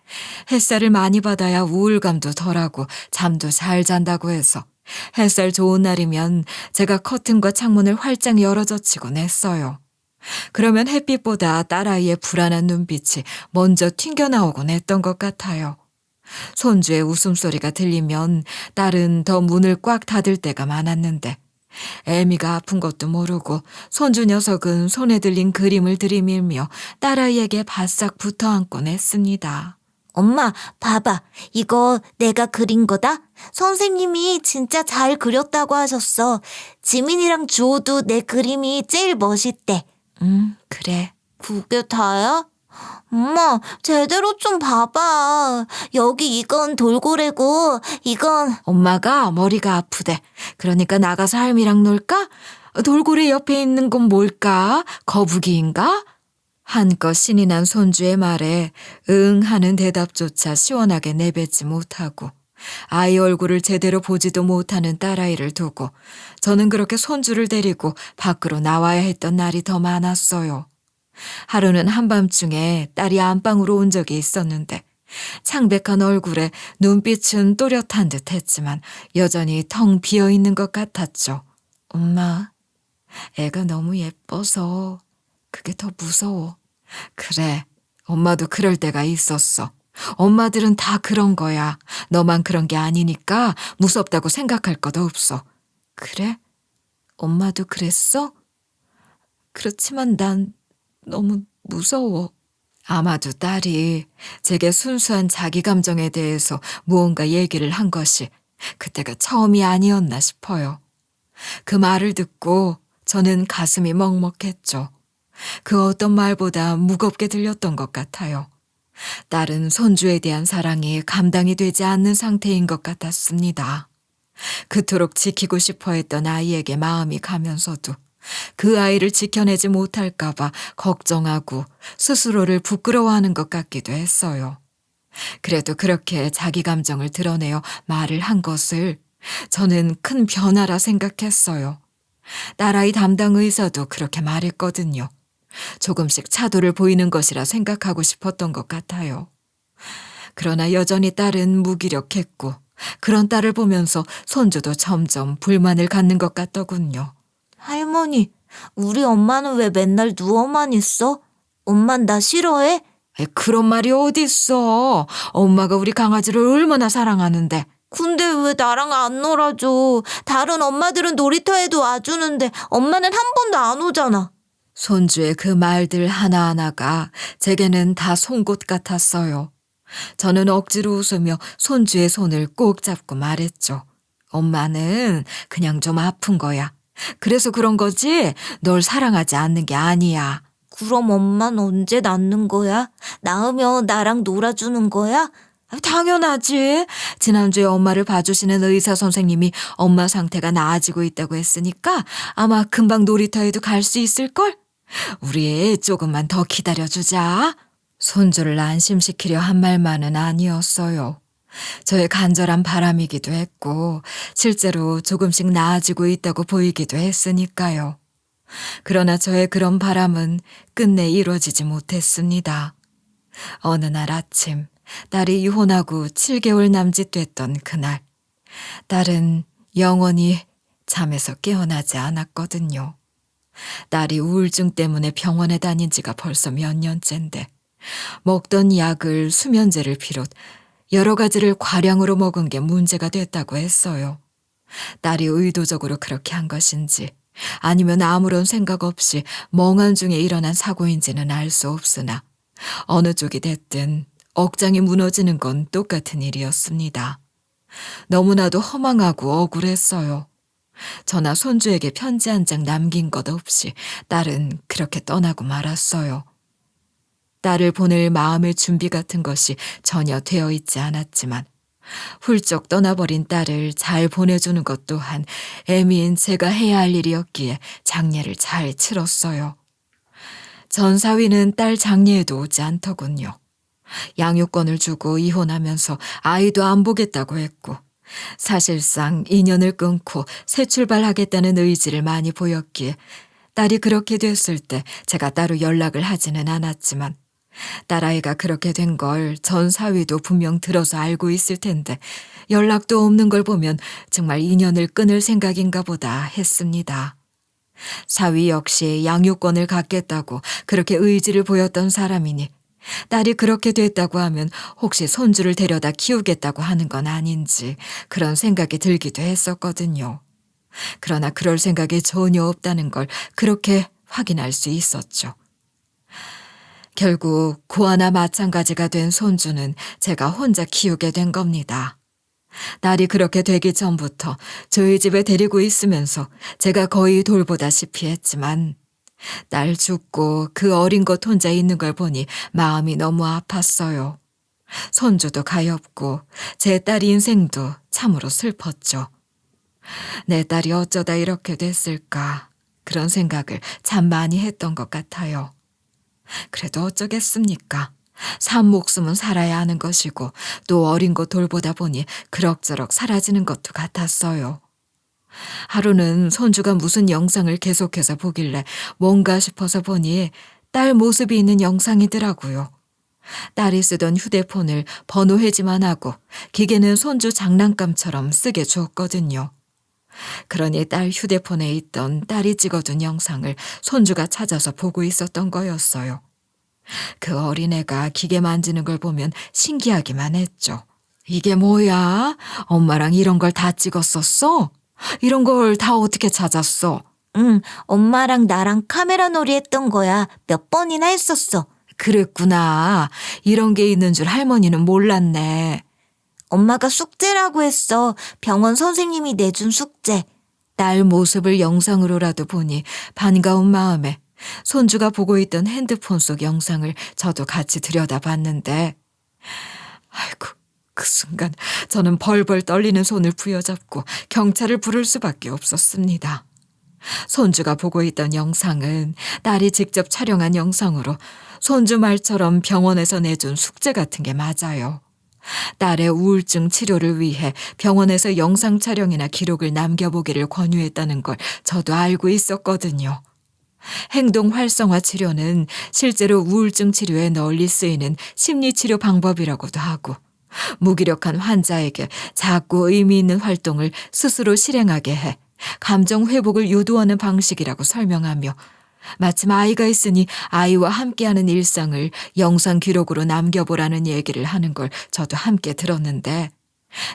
햇살을 많이 받아야 우울감도 덜하고 잠도 잘 잔다고 해서 햇살 좋은 날이면 제가 커튼과 창문을 활짝 열어젖히곤 했어요. 그러면 햇빛보다 딸아이의 불안한 눈빛이 먼저 튕겨나오곤 했던 것 같아요. 손주의 웃음소리가 들리면 딸은 더 문을 꽉 닫을 때가 많았는데 애미가 아픈 것도 모르고 손주 녀석은 손에 들린 그림을 들이밀며 딸아이에게 바싹 붙어앉곤 했습니다. 엄마, 봐봐. 이거 내가 그린 거다? 선생님이 진짜 잘 그렸다고 하셨어. 지민이랑 주호도 내 그림이 제일 멋있대. 그래. 그게 다야? 엄마, 제대로 좀 봐봐. 여기 이건 돌고래고, 이건 엄마가 머리가 아프대. 그러니까 나가서 할미랑 놀까? 돌고래 옆에 있는 건 뭘까? 거북이인가? 한껏 신이 난 손주의 말에 응 하는 대답조차 시원하게 내뱉지 못하고 아이 얼굴을 제대로 보지도 못하는 딸아이를 두고 저는 그렇게 손주를 데리고 밖으로 나와야 했던 날이 더 많았어요. 하루는 한밤중에 딸이 안방으로 온 적이 있었는데 창백한 얼굴에 눈빛은 또렷한 듯 했지만 여전히 텅 비어있는 것 같았죠. 엄마, 애가 너무 예뻐서 그게 더 무서워. 그래, 엄마도 그럴 때가 있었어. 엄마들은 다 그런 거야. 너만 그런 게 아니니까 무섭다고 생각할 것도 없어. 그래? 엄마도 그랬어? 그렇지만 난 너무 무서워. 아마도 딸이 제게 순수한 자기 감정에 대해서 무언가 얘기를 한 것이 그때가 처음이 아니었나 싶어요. 그 말을 듣고 저는 가슴이 먹먹했죠. 그 어떤 말보다 무겁게 들렸던 것 같아요. 딸은 손주에 대한 사랑이 감당이 되지 않는 상태인 것 같았습니다. 그토록 지키고 싶어 했던 아이에게 마음이 가면서도 그 아이를 지켜내지 못할까봐 걱정하고 스스로를 부끄러워하는 것 같기도 했어요. 그래도 그렇게 자기 감정을 드러내어 말을 한 것을 저는 큰 변화라 생각했어요. 딸아이 담당 의사도 그렇게 말했거든요. 조금씩 차도를 보이는 것이라 생각하고 싶었던 것 같아요. 그러나 여전히 딸은 무기력했고 그런 딸을 보면서 손주도 점점 불만을 갖는 것 같더군요. 할머니, 우리 엄마는 왜 맨날 누워만 있어? 엄만 나 싫어해? 그런 말이 어딨어. 엄마가 우리 강아지를 얼마나 사랑하는데. 근데 왜 나랑 안 놀아줘? 다른 엄마들은 놀이터에도 와주는데 엄마는 한 번도 안 오잖아. 손주의 그 말들 하나하나가 제게는 다 송곳 같았어요. 저는 억지로 웃으며 손주의 손을 꼭 잡고 말했죠. 엄마는 그냥 좀 아픈 거야. 그래서 그런 거지 널 사랑하지 않는 게 아니야. 그럼 엄마는 언제 낫는 거야? 나으면 나랑 놀아주는 거야? 당연하지. 지난주에 엄마를 봐주시는 의사 선생님이 엄마 상태가 나아지고 있다고 했으니까 아마 금방 놀이터에도 갈 수 있을걸? 우리 애 조금만 더 기다려주자. 손주를 안심시키려 한 말만은 아니었어요. 저의 간절한 바람이기도 했고 실제로 조금씩 나아지고 있다고 보이기도 했으니까요. 그러나 저의 그런 바람은 끝내 이루어지지 못했습니다. 어느 날 아침 딸이 이혼하고 7개월 남짓됐던 그날 딸은 영원히 잠에서 깨어나지 않았거든요. 딸이 우울증 때문에 병원에 다닌 지가 벌써 몇 년째인데 먹던 약을 수면제를 비롯 여러 가지를 과량으로 먹은 게 문제가 됐다고 했어요. 딸이 의도적으로 그렇게 한 것인지 아니면 아무런 생각 없이 멍한 중에 일어난 사고인지는 알 수 없으나 어느 쪽이 됐든 억장이 무너지는 건 똑같은 일이었습니다. 너무나도 허망하고 억울했어요. 저나 손주에게 편지 한 장 남긴 것 없이 딸은 그렇게 떠나고 말았어요. 딸을 보낼 마음의 준비 같은 것이 전혀 되어 있지 않았지만 훌쩍 떠나버린 딸을 잘 보내주는 것 또한 애미인 제가 해야 할 일이었기에 장례를 잘 치렀어요. 전 사위는 딸 장례에도 오지 않더군요. 양육권을 주고 이혼하면서 아이도 안 보겠다고 했고 사실상 인연을 끊고 새 출발하겠다는 의지를 많이 보였기에 딸이 그렇게 됐을 때 제가 따로 연락을 하지는 않았지만 딸아이가 그렇게 된 걸 전 사위도 분명 들어서 알고 있을 텐데 연락도 없는 걸 보면 정말 인연을 끊을 생각인가 보다 했습니다. 사위 역시 양육권을 갖겠다고 그렇게 의지를 보였던 사람이니 딸이 그렇게 됐다고 하면 혹시 손주를 데려다 키우겠다고 하는 건 아닌지 그런 생각이 들기도 했었거든요. 그러나 그럴 생각이 전혀 없다는 걸 그렇게 확인할 수 있었죠. 결국 고아나 마찬가지가 된 손주는 제가 혼자 키우게 된 겁니다. 딸이 그렇게 되기 전부터 저희 집에 데리고 있으면서 제가 거의 돌보다시피 했지만 딸 죽고 그 어린 것 혼자 있는 걸 보니 마음이 너무 아팠어요. 손주도 가엾고 제 딸 인생도 참으로 슬펐죠. 내 딸이 어쩌다 이렇게 됐을까 그런 생각을 참 많이 했던 것 같아요. 그래도 어쩌겠습니까? 산 목숨은 살아야 하는 것이고 또 어린 것 돌보다 보니 그럭저럭 사라지는 것도 같았어요. 하루는 손주가 무슨 영상을 계속해서 보길래 뭔가 싶어서 보니 딸 모습이 있는 영상이더라고요. 딸이 쓰던 휴대폰을 번호 해지만 하고 기계는 손주 장난감처럼 쓰게 주었거든요. 그러니 딸 휴대폰에 있던 딸이 찍어둔 영상을 손주가 찾아서 보고 있었던 거였어요. 그 어린애가 기계 만지는 걸 보면 신기하기만 했죠. 이게 뭐야? 엄마랑 이런 걸 다 찍었었어? 이런 걸 다 어떻게 찾았어? 응, 엄마랑 나랑 카메라 놀이 했던 거야. 몇 번이나 했었어. 그랬구나. 이런 게 있는 줄 할머니는 몰랐네. 엄마가 숙제라고 했어. 병원 선생님이 내준 숙제. 딸 모습을 영상으로라도 보니 반가운 마음에 손주가 보고 있던 핸드폰 속 영상을 저도 같이 들여다봤는데 아이고 그 순간 저는 벌벌 떨리는 손을 부여잡고 경찰을 부를 수밖에 없었습니다. 손주가 보고 있던 영상은 딸이 직접 촬영한 영상으로 손주 말처럼 병원에서 내준 숙제 같은 게 맞아요. 딸의 우울증 치료를 위해 병원에서 영상 촬영이나 기록을 남겨보기를 권유했다는 걸 저도 알고 있었거든요. 행동 활성화 치료는 실제로 우울증 치료에 널리 쓰이는 심리치료 방법이라고도 하고 무기력한 환자에게 작고 의미 있는 활동을 스스로 실행하게 해 감정 회복을 유도하는 방식이라고 설명하며 마침 아이가 있으니 아이와 함께하는 일상을 영상 기록으로 남겨보라는 얘기를 하는 걸 저도 함께 들었는데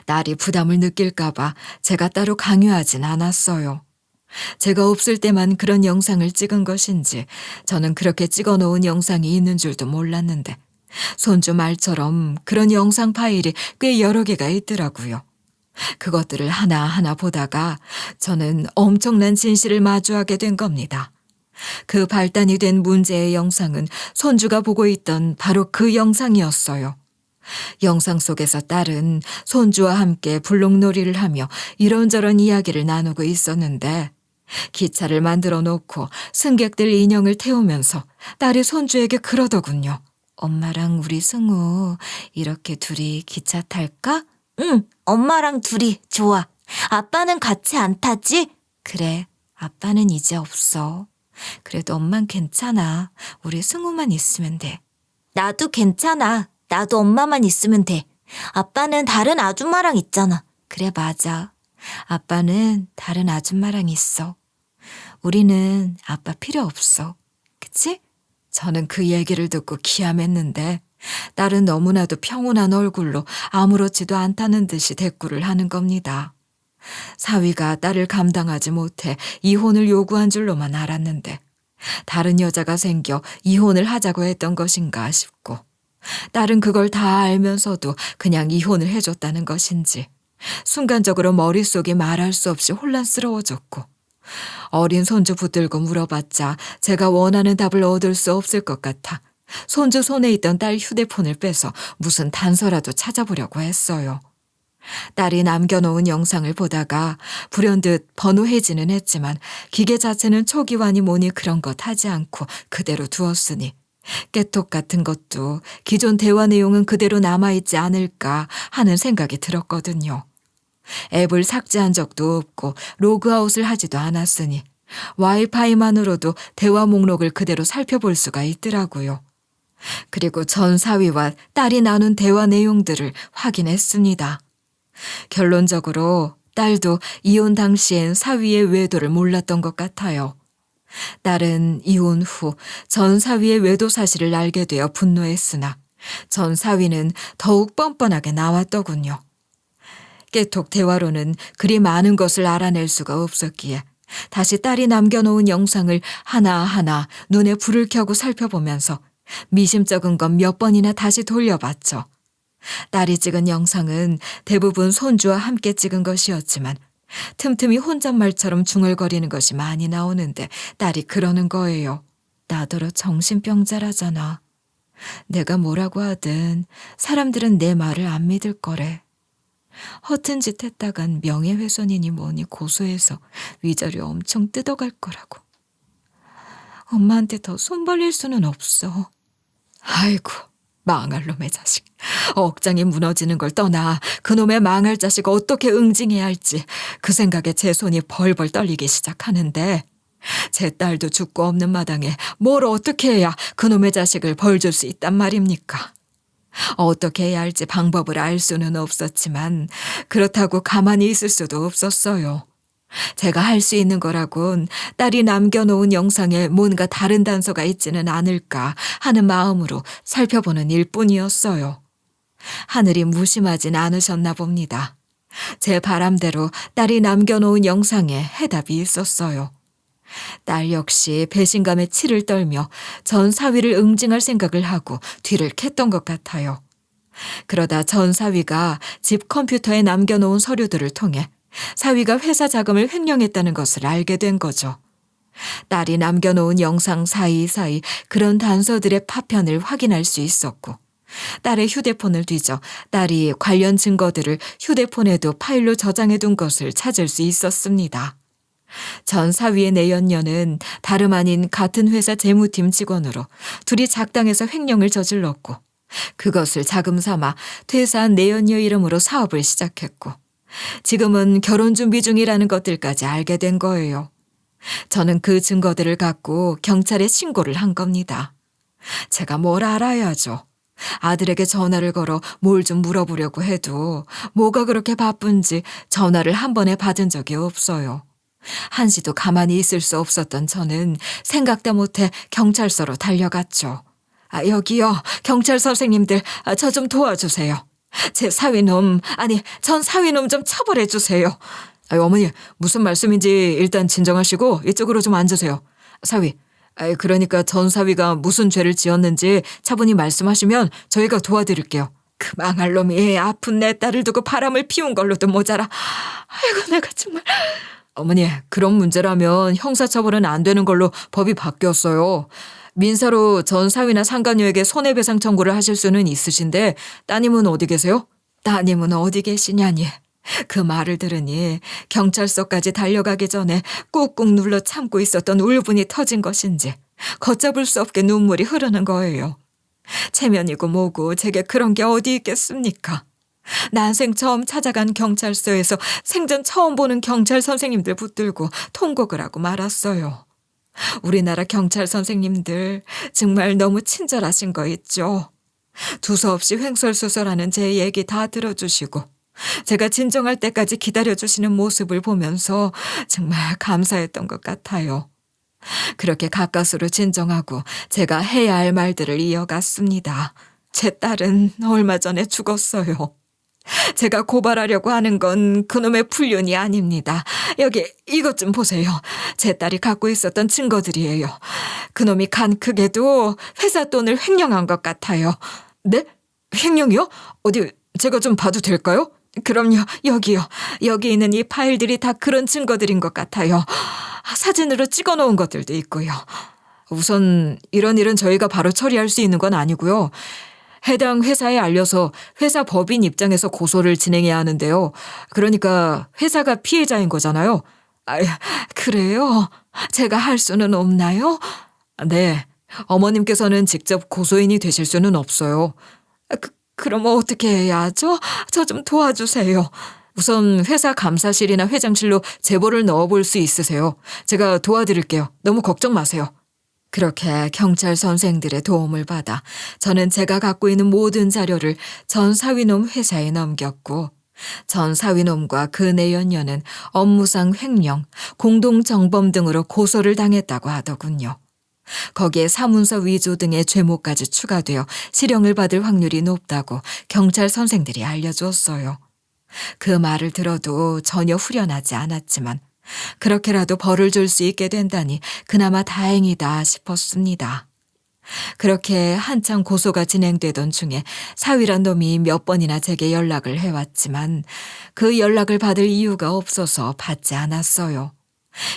딸이 부담을 느낄까 봐 제가 따로 강요하진 않았어요. 제가 없을 때만 그런 영상을 찍은 것인지 저는 그렇게 찍어놓은 영상이 있는 줄도 몰랐는데 손주 말처럼 그런 영상 파일이 꽤 여러 개가 있더라고요. 그것들을 하나하나 보다가 저는 엄청난 진실을 마주하게 된 겁니다. 그 발단이 된 문제의 영상은 손주가 보고 있던 바로 그 영상이었어요. 영상 속에서 딸은 손주와 함께 블록놀이를 하며 이런저런 이야기를 나누고 있었는데 기차를 만들어 놓고 승객들 인형을 태우면서 딸이 손주에게 그러더군요. 엄마랑 우리 승우 이렇게 둘이 기차 탈까? 응, 엄마랑 둘이 좋아. 아빠는 같이 안 타지? 그래, 아빠는 이제 없어. 그래도 엄만 괜찮아. 우리 승우만 있으면 돼. 나도 괜찮아. 나도 엄마만 있으면 돼. 아빠는 다른 아줌마랑 있잖아. 그래, 맞아. 아빠는 다른 아줌마랑 있어. 우리는 아빠 필요 없어. 그치? 저는 그 얘기를 듣고 기함했는데 딸은 너무나도 평온한 얼굴로 아무렇지도 않다는 듯이 대꾸를 하는 겁니다. 사위가 딸을 감당하지 못해 이혼을 요구한 줄로만 알았는데 다른 여자가 생겨 이혼을 하자고 했던 것인가 싶고 딸은 그걸 다 알면서도 그냥 이혼을 해줬다는 것인지 순간적으로 머릿속이 말할 수 없이 혼란스러워졌고 어린 손주 붙들고 물어봤자 제가 원하는 답을 얻을 수 없을 것 같아 손주 손에 있던 딸 휴대폰을 빼서 무슨 단서라도 찾아보려고 했어요. 딸이 남겨놓은 영상을 보다가 불현듯 번호해지는 했지만 기계 자체는 초기화니 뭐니 그런 것 하지 않고 그대로 두었으니 깨톡 같은 것도 기존 대화 내용은 그대로 남아있지 않을까 하는 생각이 들었거든요. 앱을 삭제한 적도 없고 로그아웃을 하지도 않았으니 와이파이만으로도 대화 목록을 그대로 살펴볼 수가 있더라고요. 그리고 전 사위와 딸이 나눈 대화 내용들을 확인했습니다. 결론적으로 딸도 이혼 당시엔 사위의 외도를 몰랐던 것 같아요. 딸은 이혼 후 전 사위의 외도 사실을 알게 되어 분노했으나 전 사위는 더욱 뻔뻔하게 나왔더군요. 깨톡 대화로는 그리 많은 것을 알아낼 수가 없었기에 다시 딸이 남겨놓은 영상을 하나하나 눈에 불을 켜고 살펴보면서 미심쩍은 건 몇 번이나 다시 돌려봤죠. 딸이 찍은 영상은 대부분 손주와 함께 찍은 것이었지만 틈틈이 혼잣말처럼 중얼거리는 것이 많이 나오는데 딸이 그러는 거예요. 나더러 정신병자라잖아. 내가 뭐라고 하든 사람들은 내 말을 안 믿을 거래. 허튼 짓 했다간 명예훼손이니 뭐니 고소해서 위자료 엄청 뜯어갈 거라고. 엄마한테 더 손 벌릴 수는 없어. 아이고, 망할 놈의 자식. 억장이 무너지는 걸 떠나 그놈의 망할 자식 어떻게 응징해야 할지 그 생각에 제 손이 벌벌 떨리기 시작하는데 제 딸도 죽고 없는 마당에 뭘 어떻게 해야 그놈의 자식을 벌 줄 수 있단 말입니까? 어떻게 해야 할지 방법을 알 수는 없었지만 그렇다고 가만히 있을 수도 없었어요. 제가 할 수 있는 거라곤 딸이 남겨놓은 영상에 뭔가 다른 단서가 있지는 않을까 하는 마음으로 살펴보는 일뿐이었어요. 하늘이 무심하진 않으셨나 봅니다. 제 바람대로 딸이 남겨놓은 영상에 해답이 있었어요. 딸 역시 배신감에 치를 떨며 전 사위를 응징할 생각을 하고 뒤를 캤던 것 같아요. 그러다 전 사위가 집 컴퓨터에 남겨놓은 서류들을 통해 사위가 회사 자금을 횡령했다는 것을 알게 된 거죠. 딸이 남겨놓은 영상 사이사이 그런 단서들의 파편을 확인할 수 있었고 딸의 휴대폰을 뒤져 딸이 관련 증거들을 휴대폰에도 파일로 저장해둔 것을 찾을 수 있었습니다. 전 사위의 내연녀는 다름 아닌 같은 회사 재무팀 직원으로 둘이 작당해서 횡령을 저질렀고 그것을 자금 삼아 퇴사한 내연녀 이름으로 사업을 시작했고 지금은 결혼 준비 중이라는 것들까지 알게 된 거예요. 저는 그 증거들을 갖고 경찰에 신고를 한 겁니다. 제가 뭘 알아야죠. 아들에게 전화를 걸어 뭘 좀 물어보려고 해도 뭐가 그렇게 바쁜지 전화를 한 번에 받은 적이 없어요. 한시도 가만히 있을 수 없었던 저는 생각도 못해 경찰서로 달려갔죠. 여기요, 경찰 선생님들, 저 좀 도와주세요. 제 사위놈, 아니 전 사위놈 좀 처벌해 주세요. 어머니, 무슨 말씀인지 일단 진정하시고 이쪽으로 좀 앉으세요. 사위, 그러니까 전 사위가 무슨 죄를 지었는지 차분히 말씀하시면 저희가 도와드릴게요. 그 망할 놈이 아픈 내 딸을 두고 바람을 피운 걸로도 모자라. 아이고 내가 정말. 어머니, 그런 문제라면 형사처벌은 안 되는 걸로 법이 바뀌었어요. 민사로 전 사위나 상간녀에게 손해배상 청구를 하실 수는 있으신데 따님은 어디 계세요? 따님은 어디 계시냐니. 그 말을 들으니 경찰서까지 달려가기 전에 꾹꾹 눌러 참고 있었던 울분이 터진 것인지 걷잡을 수 없게 눈물이 흐르는 거예요. 체면이고 뭐고 제게 그런 게 어디 있겠습니까? 난생 처음 찾아간 경찰서에서 생전 처음 보는 경찰 선생님들 붙들고 통곡을 하고 말았어요. 우리나라 경찰 선생님들 정말 너무 친절하신 거 있죠. 두서없이 횡설수설하는 제 얘기 다 들어주시고 제가 진정할 때까지 기다려주시는 모습을 보면서 정말 감사했던 것 같아요. 그렇게 가까스로 진정하고 제가 해야 할 말들을 이어갔습니다. 제 딸은 얼마 전에 죽었어요. 제가 고발하려고 하는 건 그놈의 불륜이 아닙니다. 여기 이것 좀 보세요. 제 딸이 갖고 있었던 증거들이에요. 그놈이 간 크게도 회사 돈을 횡령한 것 같아요. 네? 횡령이요? 어디 제가 좀 봐도 될까요? 그럼요. 여기요. 여기 있는 이 파일들이 다 그런 증거들인 것 같아요. 사진으로 찍어놓은 것들도 있고요. 우선 이런 일은 저희가 바로 처리할 수 있는 건 아니고요. 해당 회사에 알려서 회사 법인 입장에서 고소를 진행해야 하는데요. 그러니까 회사가 피해자인 거잖아요. 아, 그래요? 제가 할 수는 없나요? 네. 어머님께서는 직접 고소인이 되실 수는 없어요. 그럼 어떻게 해야 하죠? 저 좀 도와주세요. 우선 회사 감사실이나 회장실로 제보를 넣어볼 수 있으세요. 제가 도와드릴게요. 너무 걱정 마세요. 그렇게 경찰 선생들의 도움을 받아 저는 제가 갖고 있는 모든 자료를 전 사위놈 회사에 넘겼고 전 사위놈과 그 내연녀는 업무상 횡령, 공동정범 등으로 고소를 당했다고 하더군요. 거기에 사문서 위조 등의 죄목까지 추가되어 실형을 받을 확률이 높다고 경찰 선생들이 알려주었어요. 그 말을 들어도 전혀 후련하지 않았지만 그렇게라도 벌을 줄 수 있게 된다니 그나마 다행이다 싶었습니다. 그렇게 한참 고소가 진행되던 중에 사위란 놈이 몇 번이나 제게 연락을 해왔지만 그 연락을 받을 이유가 없어서 받지 않았어요.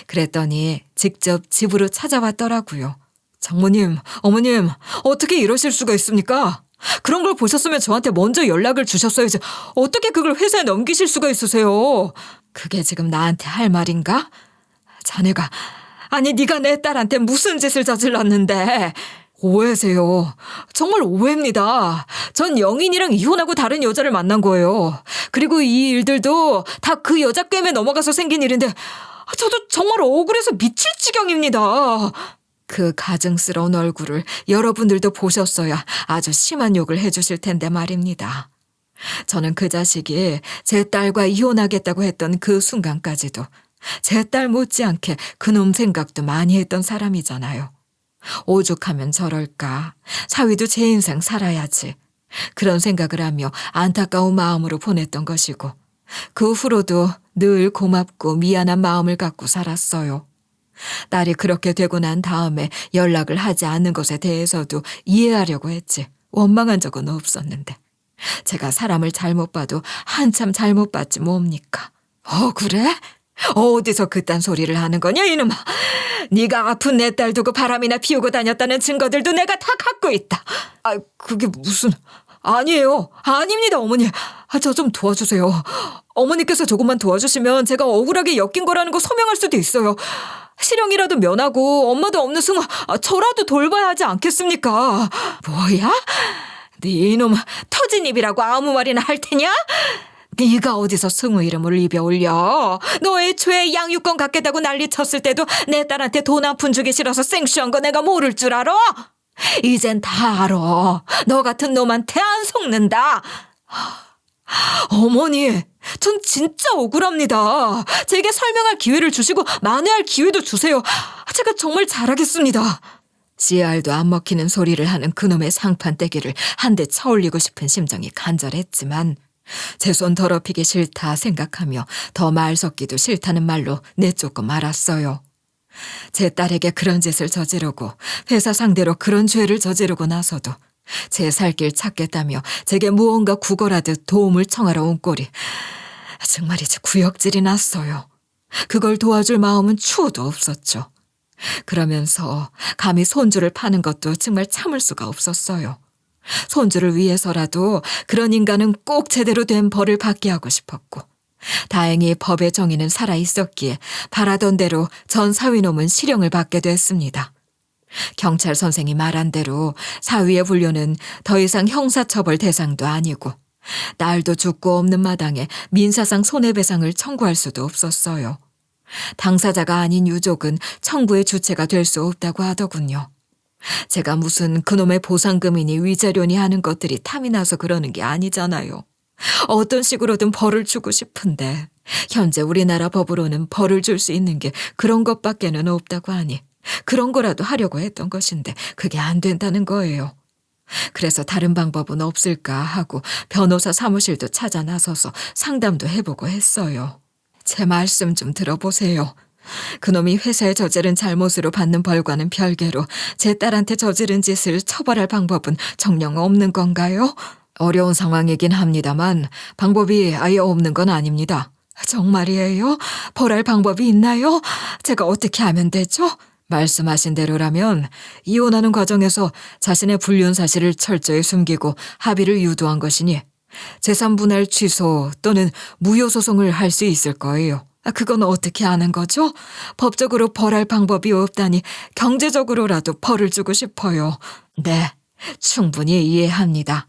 그랬더니 직접 집으로 찾아왔더라고요. 장모님, 어머님, 어떻게 이러실 수가 있습니까? 그런 걸 보셨으면 저한테 먼저 연락을 주셨어야지. 어떻게 그걸 회사에 넘기실 수가 있으세요? 그게 지금 나한테 할 말인가? 자네가, 아니 네가 내 딸한테 무슨 짓을 저질렀는데. 오해세요. 정말 오해입니다. 전 영인이랑 이혼하고 다른 여자를 만난 거예요. 그리고 이 일들도 다 그 여자 꿰매 넘어가서 생긴 일인데 저도 정말 억울해서 미칠 지경입니다. 그 가증스러운 얼굴을 여러분들도 보셨어야 아주 심한 욕을 해주실 텐데 말입니다. 저는 그 자식이 제 딸과 이혼하겠다고 했던 그 순간까지도 제 딸 못지않게 그놈 생각도 많이 했던 사람이잖아요. 오죽하면 저럴까. 사위도 제 인생 살아야지. 그런 생각을 하며 안타까운 마음으로 보냈던 것이고 그 후로도 늘 고맙고 미안한 마음을 갖고 살았어요. 딸이 그렇게 되고 난 다음에 연락을 하지 않는 것에 대해서도 이해하려고 했지 원망한 적은 없었는데 제가 사람을 잘못 봐도 한참 잘못 봤지 뭡니까? 그래? 어디서 그딴 소리를 하는 거냐 이놈아. 네가 아픈 내 딸 두고 바람이나 피우고 다녔다는 증거들도 내가 다 갖고 있다. 그게 무슨... 아니에요. 아닙니다 어머니. 저 좀 도와주세요. 어머니께서 조금만 도와주시면 제가 억울하게 엮인 거라는 거 소명할 수도 있어요. 실형이라도 면하고 엄마도 없는 승우 저라도 돌봐야 하지 않겠습니까? 뭐야? 네 이놈 터진 입이라고 아무 말이나 할 테냐? 네가 어디서 승우 이름을 입에 올려? 너 애초에 양육권 갖겠다고 난리쳤을 때도 내 딸한테 돈 한 푼 주기 싫어서 생쇼한 거 내가 모를 줄 알아? 이젠 다 알아. 너 같은 놈한테 안 속는다. 어머니, 전 진짜 억울합니다. 제게 설명할 기회를 주시고 만회할 기회도 주세요. 제가 정말 잘하겠습니다. 씨알도 안 먹히는 소리를 하는 그놈의 상판떼기를 한 대 쳐올리고 싶은 심정이 간절했지만 제 손 더럽히기 싫다 생각하며 더 말 섞기도 싫다는 말로 내쫓고 말았어요. 제 딸에게 그런 짓을 저지르고 회사 상대로 그런 죄를 저지르고 나서도 제 살 길 찾겠다며 제게 무언가 구걸하듯 도움을 청하러 온 꼴이 정말이지 구역질이 났어요. 그걸 도와줄 마음은 추호도 없었죠. 그러면서 감히 손주를 파는 것도 정말 참을 수가 없었어요. 손주를 위해서라도 그런 인간은 꼭 제대로 된 벌을 받게 하고 싶었고 다행히 법의 정의는 살아있었기에 바라던 대로 전 사위놈은 실형을 받게 됐습니다. 경찰 선생이 말한 대로 사위의 분류는 더 이상 형사처벌 대상도 아니고 딸도 죽고 없는 마당에 민사상 손해배상을 청구할 수도 없었어요. 당사자가 아닌 유족은 청구의 주체가 될 수 없다고 하더군요. 제가 무슨 그놈의 보상금이니 위자료니 하는 것들이 탐이 나서 그러는 게 아니잖아요. 어떤 식으로든 벌을 주고 싶은데 현재 우리나라 법으로는 벌을 줄 수 있는 게 그런 것밖에는 없다고 하니 그런 거라도 하려고 했던 것인데 그게 안 된다는 거예요. 그래서 다른 방법은 없을까 하고 변호사 사무실도 찾아 나서서 상담도 해보고 했어요. 제 말씀 좀 들어보세요. 그놈이 회사에 저지른 잘못으로 받는 벌과는 별개로 제 딸한테 저지른 짓을 처벌할 방법은 정녕 없는 건가요? 어려운 상황이긴 합니다만 방법이 아예 없는 건 아닙니다. 정말이에요? 벌할 방법이 있나요? 제가 어떻게 하면 되죠? 말씀하신 대로라면 이혼하는 과정에서 자신의 불륜 사실을 철저히 숨기고 합의를 유도한 것이니 재산 분할 취소 또는 무효 소송을 할 수 있을 거예요. 그건 어떻게 아는 거죠? 법적으로 벌할 방법이 없다니 경제적으로라도 벌을 주고 싶어요. 네, 충분히 이해합니다.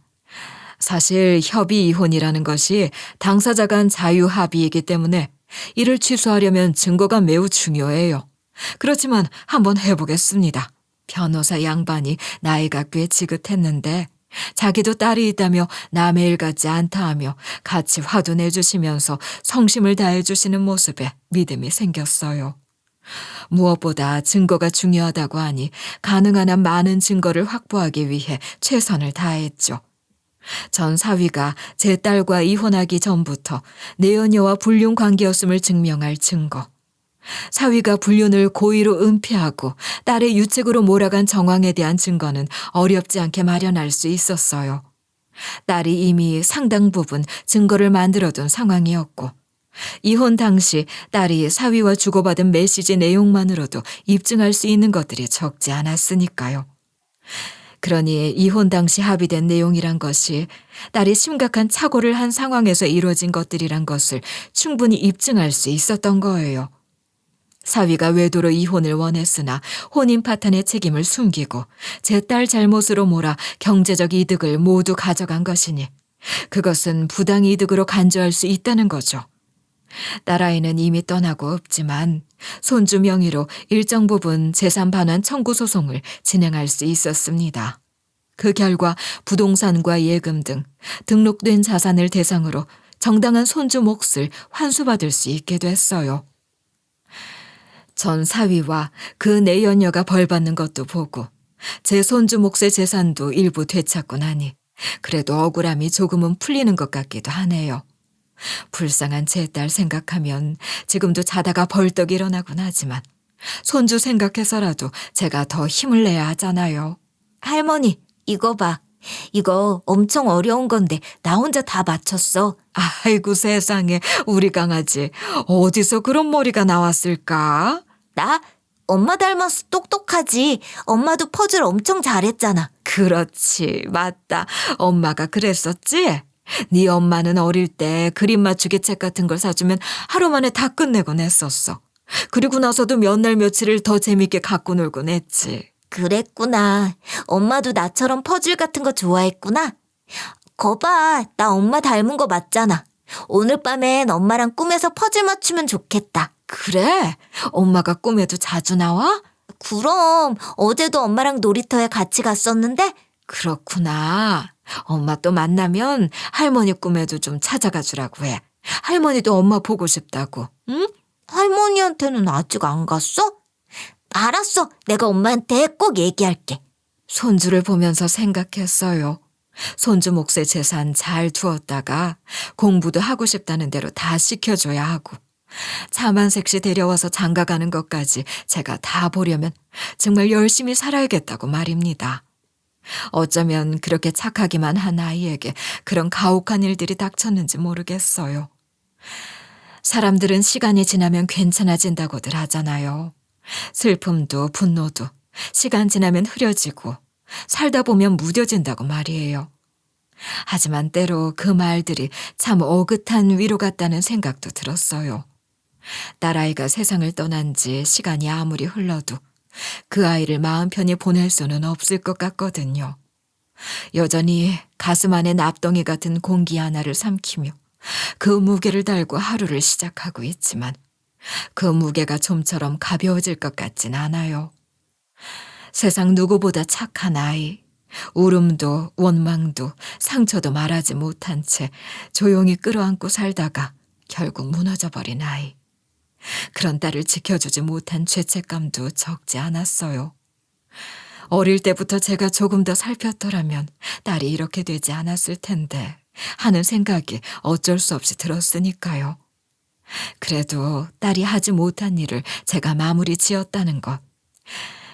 사실 협의 이혼이라는 것이 당사자 간 자유 합의이기 때문에 이를 취소하려면 증거가 매우 중요해요. 그렇지만 한번 해보겠습니다. 변호사 양반이 나이가 꽤 지긋했는데 자기도 딸이 있다며 남의 일 같지 않다 하며 같이 화도 내주시면서 성심을 다해주시는 모습에 믿음이 생겼어요. 무엇보다 증거가 중요하다고 하니 가능한 한 많은 증거를 확보하기 위해 최선을 다했죠. 전 사위가 제 딸과 이혼하기 전부터 내연녀와 불륜 관계였음을 증명할 증거, 사위가 불륜을 고의로 은폐하고 딸의 유책으로 몰아간 정황에 대한 증거는 어렵지 않게 마련할 수 있었어요. 딸이 이미 상당 부분 증거를 만들어둔 상황이었고 이혼 당시 딸이 사위와 주고받은 메시지 내용만으로도 입증할 수 있는 것들이 적지 않았으니까요. 그러니 이혼 당시 합의된 내용이란 것이 딸이 심각한 착오를 한 상황에서 이루어진 것들이란 것을 충분히 입증할 수 있었던 거예요. 사위가 외도로 이혼을 원했으나 혼인 파탄의 책임을 숨기고 제 딸 잘못으로 몰아 경제적 이득을 모두 가져간 것이니 그것은 부당이득으로 간주할 수 있다는 거죠. 딸아이는 이미 떠나고 없지만 손주 명의로 일정 부분 재산 반환 청구 소송을 진행할 수 있었습니다. 그 결과 부동산과 예금 등 등록된 자산을 대상으로 정당한 손주 몫을 환수받을 수 있게 됐어요. 전 사위와 그 내연녀가 벌받는 것도 보고 제 손주 몫의 재산도 일부 되찾고 나니 그래도 억울함이 조금은 풀리는 것 같기도 하네요. 불쌍한 제 딸 생각하면 지금도 자다가 벌떡 일어나곤 하지만 손주 생각해서라도 제가 더 힘을 내야 하잖아요. 할머니, 이거 봐. 이거 엄청 어려운 건데 나 혼자 다 맞췄어. 아이고 세상에, 우리 강아지 어디서 그런 머리가 나왔을까? 나? 엄마 닮아서 똑똑하지. 엄마도 퍼즐 엄청 잘했잖아. 그렇지, 맞다. 엄마가 그랬었지? 네 엄마는 어릴 때 그림 맞추기 책 같은 걸 사주면 하루 만에 다 끝내곤 했었어. 그리고 나서도 몇 날 며칠을 더 재밌게 갖고 놀곤 했지. 그랬구나. 엄마도 나처럼 퍼즐 같은 거 좋아했구나. 거봐, 나 엄마 닮은 거 맞잖아. 오늘 밤엔 엄마랑 꿈에서 퍼즐 맞추면 좋겠다. 그래? 엄마가 꿈에도 자주 나와? 그럼 어제도 엄마랑 놀이터에 같이 갔었는데 그렇구나. 엄마 또 만나면 할머니 꿈에도 좀 찾아가 주라고 해. 할머니도 엄마 보고 싶다고. 응? 할머니한테는 아직 안 갔어? 알았어. 내가 엄마한테 꼭 얘기할게. 손주를 보면서 생각했어요. 손주 몫의 재산 잘 두었다가 공부도 하고 싶다는 대로 다 시켜줘야 하고 자만색시 데려와서 장가가는 것까지 제가 다 보려면 정말 열심히 살아야겠다고 말입니다. 어쩌면 그렇게 착하기만 한 아이에게 그런 가혹한 일들이 닥쳤는지 모르겠어요. 사람들은 시간이 지나면 괜찮아진다고들 하잖아요. 슬픔도 분노도 시간 지나면 흐려지고 살다 보면 무뎌진다고 말이에요. 하지만 때로 그 말들이 참 어긋한 위로 같다는 생각도 들었어요. 딸아이가 세상을 떠난 지 시간이 아무리 흘러도 그 아이를 마음 편히 보낼 수는 없을 것 같거든요. 여전히 가슴 안에 납덩이 같은 공기 하나를 삼키며 그 무게를 달고 하루를 시작하고 있지만 그 무게가 좀처럼 가벼워질 것 같진 않아요. 세상 누구보다 착한 아이, 울음도 원망도 상처도 말하지 못한 채 조용히 끌어안고 살다가 결국 무너져버린 아이. 그런 딸을 지켜주지 못한 죄책감도 적지 않았어요. 어릴 때부터 제가 조금 더 살폈더라면 딸이 이렇게 되지 않았을 텐데 하는 생각이 어쩔 수 없이 들었으니까요. 그래도 딸이 하지 못한 일을 제가 마무리 지었다는 것,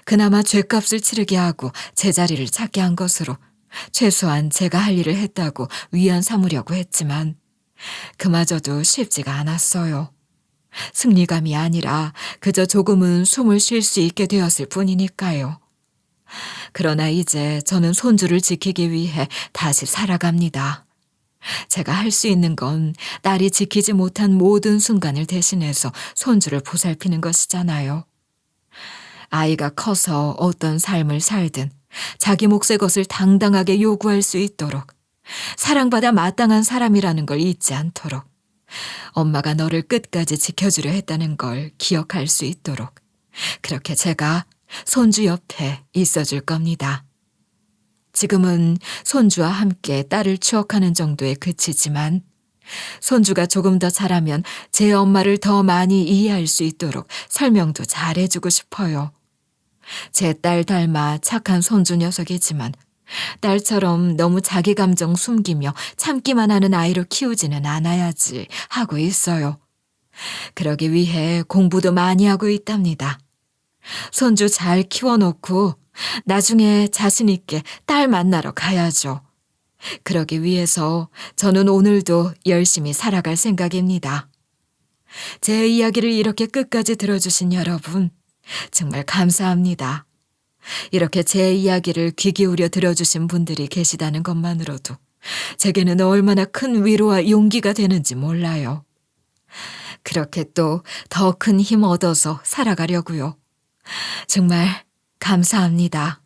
그나마 죗값을 치르게 하고 제자리를 찾게 한 것으로 최소한 제가 할 일을 했다고 위안 삼으려고 했지만 그마저도 쉽지가 않았어요. 승리감이 아니라 그저 조금은 숨을 쉴 수 있게 되었을 뿐이니까요. 그러나 이제 저는 손주를 지키기 위해 다시 살아갑니다. 제가 할 수 있는 건 딸이 지키지 못한 모든 순간을 대신해서 손주를 보살피는 것이잖아요. 아이가 커서 어떤 삶을 살든 자기 몫의 것을 당당하게 요구할 수 있도록, 사랑받아 마땅한 사람이라는 걸 잊지 않도록, 엄마가 너를 끝까지 지켜주려 했다는 걸 기억할 수 있도록, 그렇게 제가 손주 옆에 있어줄 겁니다. 지금은 손주와 함께 딸을 추억하는 정도에 그치지만 손주가 조금 더 자라면 제 엄마를 더 많이 이해할 수 있도록 설명도 잘해주고 싶어요. 제 딸 닮아 착한 손주 녀석이지만 딸처럼 너무 자기 감정 숨기며 참기만 하는 아이로 키우지는 않아야지 하고 있어요. 그러기 위해 공부도 많이 하고 있답니다. 손주 잘 키워놓고 나중에 자신 있게 딸 만나러 가야죠. 그러기 위해서 저는 오늘도 열심히 살아갈 생각입니다. 제 이야기를 이렇게 끝까지 들어주신 여러분, 정말 감사합니다. 이렇게 제 이야기를 귀 기울여 들어주신 분들이 계시다는 것만으로도 제게는 얼마나 큰 위로와 용기가 되는지 몰라요. 그렇게 또 더 큰 힘 얻어서 살아가려고요. 정말 감사합니다.